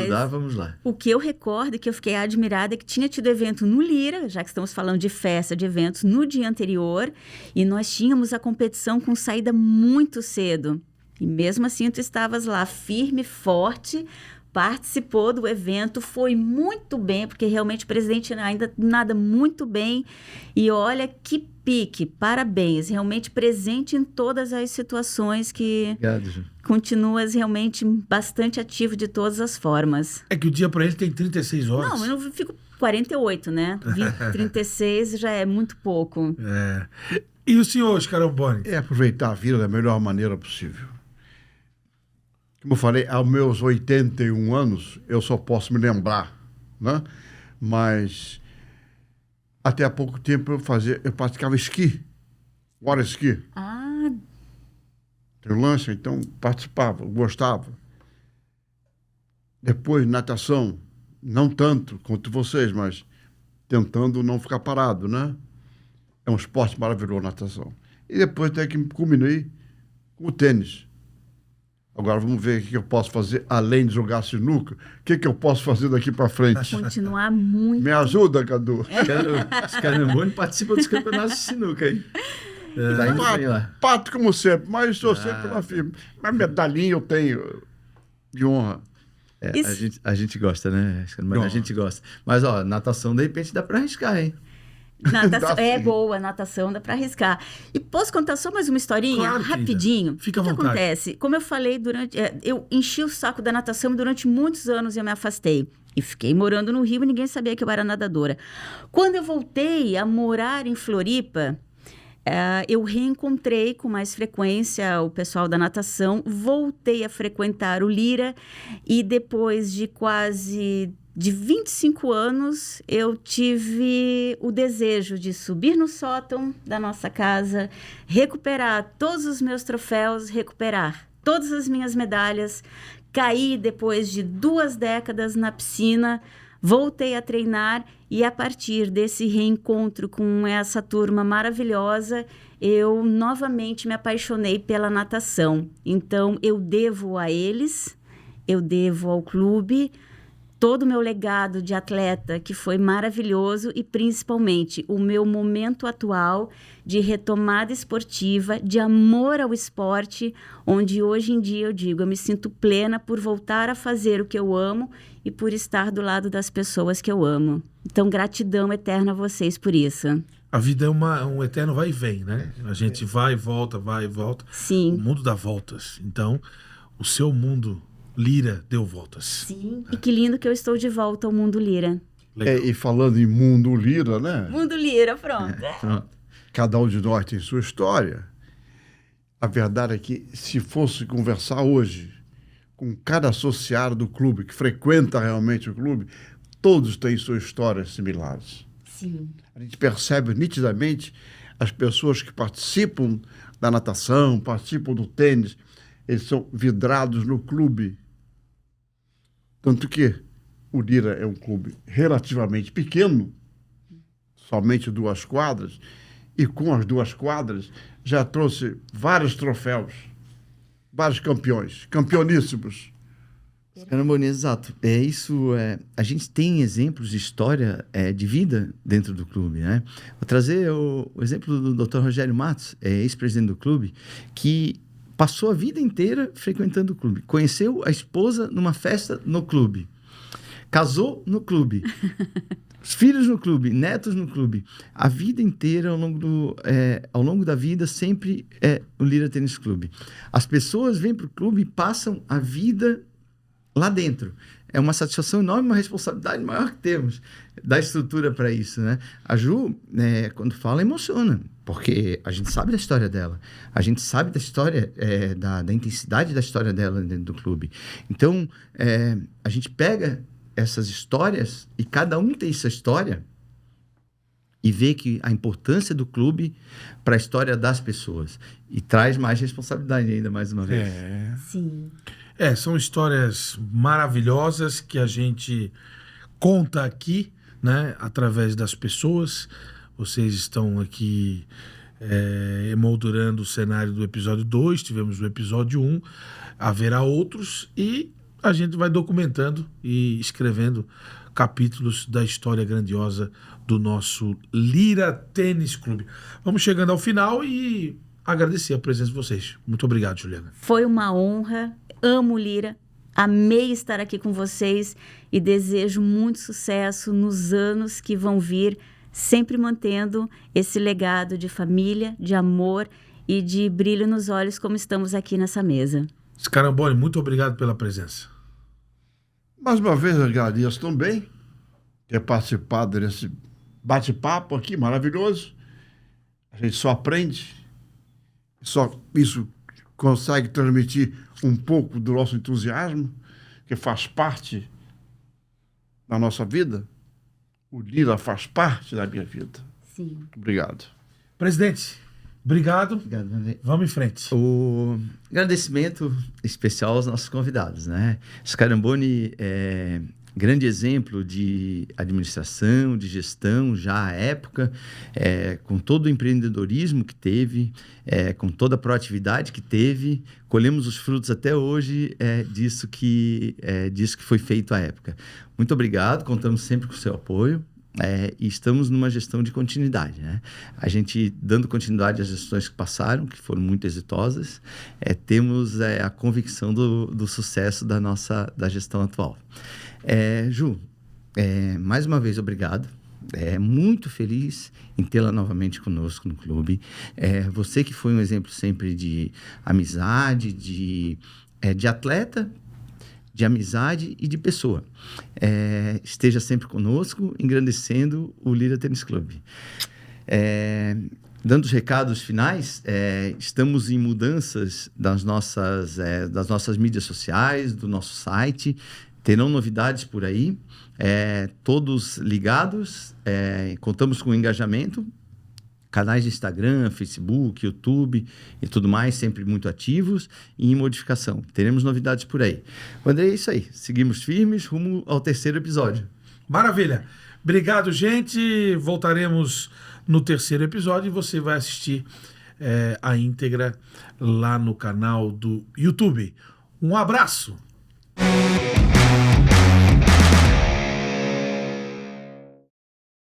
dá, vamos lá. O que eu recordo e que eu fiquei admirada é que tinha tido evento no Lira, já que estamos falando de festa, de eventos, no dia anterior, e nós tínhamos a competição com saída muito cedo. E mesmo assim, tu estavas lá firme, forte, participou do evento, foi muito bem, porque realmente o presidente ainda nada muito bem. E olha que pique, parabéns, realmente presente em todas as situações que Obrigado, Ju. continuas realmente bastante ativo de todas as formas. É que o dia para ele tem 36 horas. Não, eu não fico 48, né? 36 já é muito pouco. É. E o senhor, Scaramboni? É aproveitar a vida da melhor maneira possível. Como eu falei, aos meus 81 anos, eu só posso me lembrar, né? Mas até há pouco tempo eu praticava esqui, water ski. Ah, Tenho lancha, então participava, gostava. Depois, natação, não tanto quanto vocês, mas tentando não ficar parado, né? É um esporte maravilhoso, natação. E depois até que culminei com o tênis. Agora vamos ver o que eu posso fazer, além de jogar sinuca. O que eu posso fazer daqui para frente? continuar muito. Me ajuda, Cadu. Scaramboni participa dos campeonatos de sinuca aí. Tá indo bem lá. Pato como sempre, mas estou sempre na firme. Mas medalhinha eu tenho de honra. É, Isso. a gente gosta, né? Scaramboni? A gente gosta. Mas, ó, natação, de repente, dá pra arriscar, hein? Natação, Dá é sim. boa, natação dá para arriscar. E posso contar só mais uma historinha, Claro, querida. rapidinho? Fica à O que vontade. acontece? Como eu falei, eu enchi o saco da natação e durante muitos anos eu me afastei. E fiquei morando no Rio e ninguém sabia que eu era nadadora. Quando eu voltei a morar em Floripa, eu reencontrei com mais frequência o pessoal da natação, voltei a frequentar o Lira e depois de quase 25 anos, eu tive o desejo de subir no sótão da nossa casa, recuperar todos os meus troféus, recuperar todas as minhas medalhas, caí depois de 2 décadas na piscina, voltei a treinar e a partir desse reencontro com essa turma maravilhosa, eu novamente me apaixonei pela natação. Então, eu devo a eles, eu devo ao clube, todo o meu legado de atleta, que foi maravilhoso, e principalmente o meu momento atual de retomada esportiva, de amor ao esporte, onde hoje em dia eu digo, eu me sinto plena por voltar a fazer o que eu amo e por estar do lado das pessoas que eu amo. Então, gratidão eterna a vocês por isso. A vida é um eterno vai e vem, né? A gente vai e volta, vai e volta. O Sim. mundo dá voltas. Então, o seu mundo Lira deu voltas. Sim. E que lindo que eu estou de volta ao Mundo Lira. Legal. E falando em mundo lira, né? Mundo Lira, pronto. Pronto. Cada um de nós tem sua história. A verdade é que, se fosse conversar hoje com cada associado do clube, que frequenta realmente o clube, todos têm suas histórias similares. Sim. A gente percebe nitidamente as pessoas que participam da natação, participam do tênis, eles são vidrados no clube. Tanto que o Lira é um clube relativamente pequeno, somente 2 quadras, e com as 2 quadras já trouxe vários troféus, vários campeões, campeoníssimos. Scaramboni, exato. É isso. A gente tem exemplos de história de vida dentro do clube, né? Vou trazer o exemplo do Dr. Rogério Matos, ex-presidente do clube, que passou a vida inteira frequentando o clube. Conheceu a esposa numa festa no clube. Casou no clube. Os filhos no clube, netos no clube. A vida inteira, ao longo da vida, sempre é o Lira Tênis Clube. As pessoas vêm para o clube e passam a vida lá dentro. É uma satisfação enorme, uma responsabilidade maior que temos da estrutura para isso, né? A Ju, quando fala, emociona, porque a gente sabe da história dela, a gente sabe da história, da intensidade da história dela dentro do clube. Então, a gente pega essas histórias e cada um tem essa história e vê que a importância do clube para a história das pessoas e traz mais responsabilidade ainda mais uma vez. Sim. São histórias maravilhosas que a gente conta aqui, né, através das pessoas. Vocês estão aqui emoldurando o cenário do episódio 2, tivemos o episódio 1, haverá outros e a gente vai documentando e escrevendo capítulos da história grandiosa do nosso Lira Tênis Clube. Vamos chegando ao final e agradecer a presença de vocês. Muito obrigado, Juliana. Foi uma honra, amo Lira, amei estar aqui com vocês e desejo muito sucesso nos anos que vão vir, sempre mantendo esse legado de família, de amor e de brilho nos olhos como estamos aqui nessa mesa. Scaramboni, muito obrigado pela presença. Mais uma vez, eu agradeço também ter participado desse bate-papo aqui maravilhoso. A gente só aprende, só isso consegue transmitir um pouco do nosso entusiasmo, que faz parte da nossa vida. O Lira faz parte da minha vida. Sim. Obrigado. Presidente, obrigado. Obrigado, Vandrei. Vamos em frente. O agradecimento especial aos nossos convidados, né? Scaramboni é grande exemplo de administração, de gestão, já à época, com todo o empreendedorismo que teve, com toda a proatividade que teve, colhemos os frutos até hoje disso que foi feito à época. Muito obrigado, contamos sempre com o seu apoio. E estamos numa gestão de continuidade, né? A gente, dando continuidade às gestões que passaram, que foram muito exitosas, temos a convicção do sucesso da gestão atual. Ju, mais uma vez, obrigado. Muito feliz em tê-la novamente conosco no clube. Você que foi um exemplo sempre de amizade, de atleta, de amizade e de pessoa. Esteja sempre conosco, engrandecendo o Lira Tênis Clube. Dando os recados finais, estamos em mudanças das nossas mídias sociais, do nosso site. Terão novidades por aí, todos ligados, contamos com engajamento, canais de Instagram, Facebook, YouTube e tudo mais, sempre muito ativos e em modificação. Teremos novidades por aí. André, é isso aí. Seguimos firmes rumo ao 3º episódio. Maravilha. Obrigado, gente. Voltaremos no 3º episódio e você vai assistir a íntegra lá no canal do YouTube. Um abraço.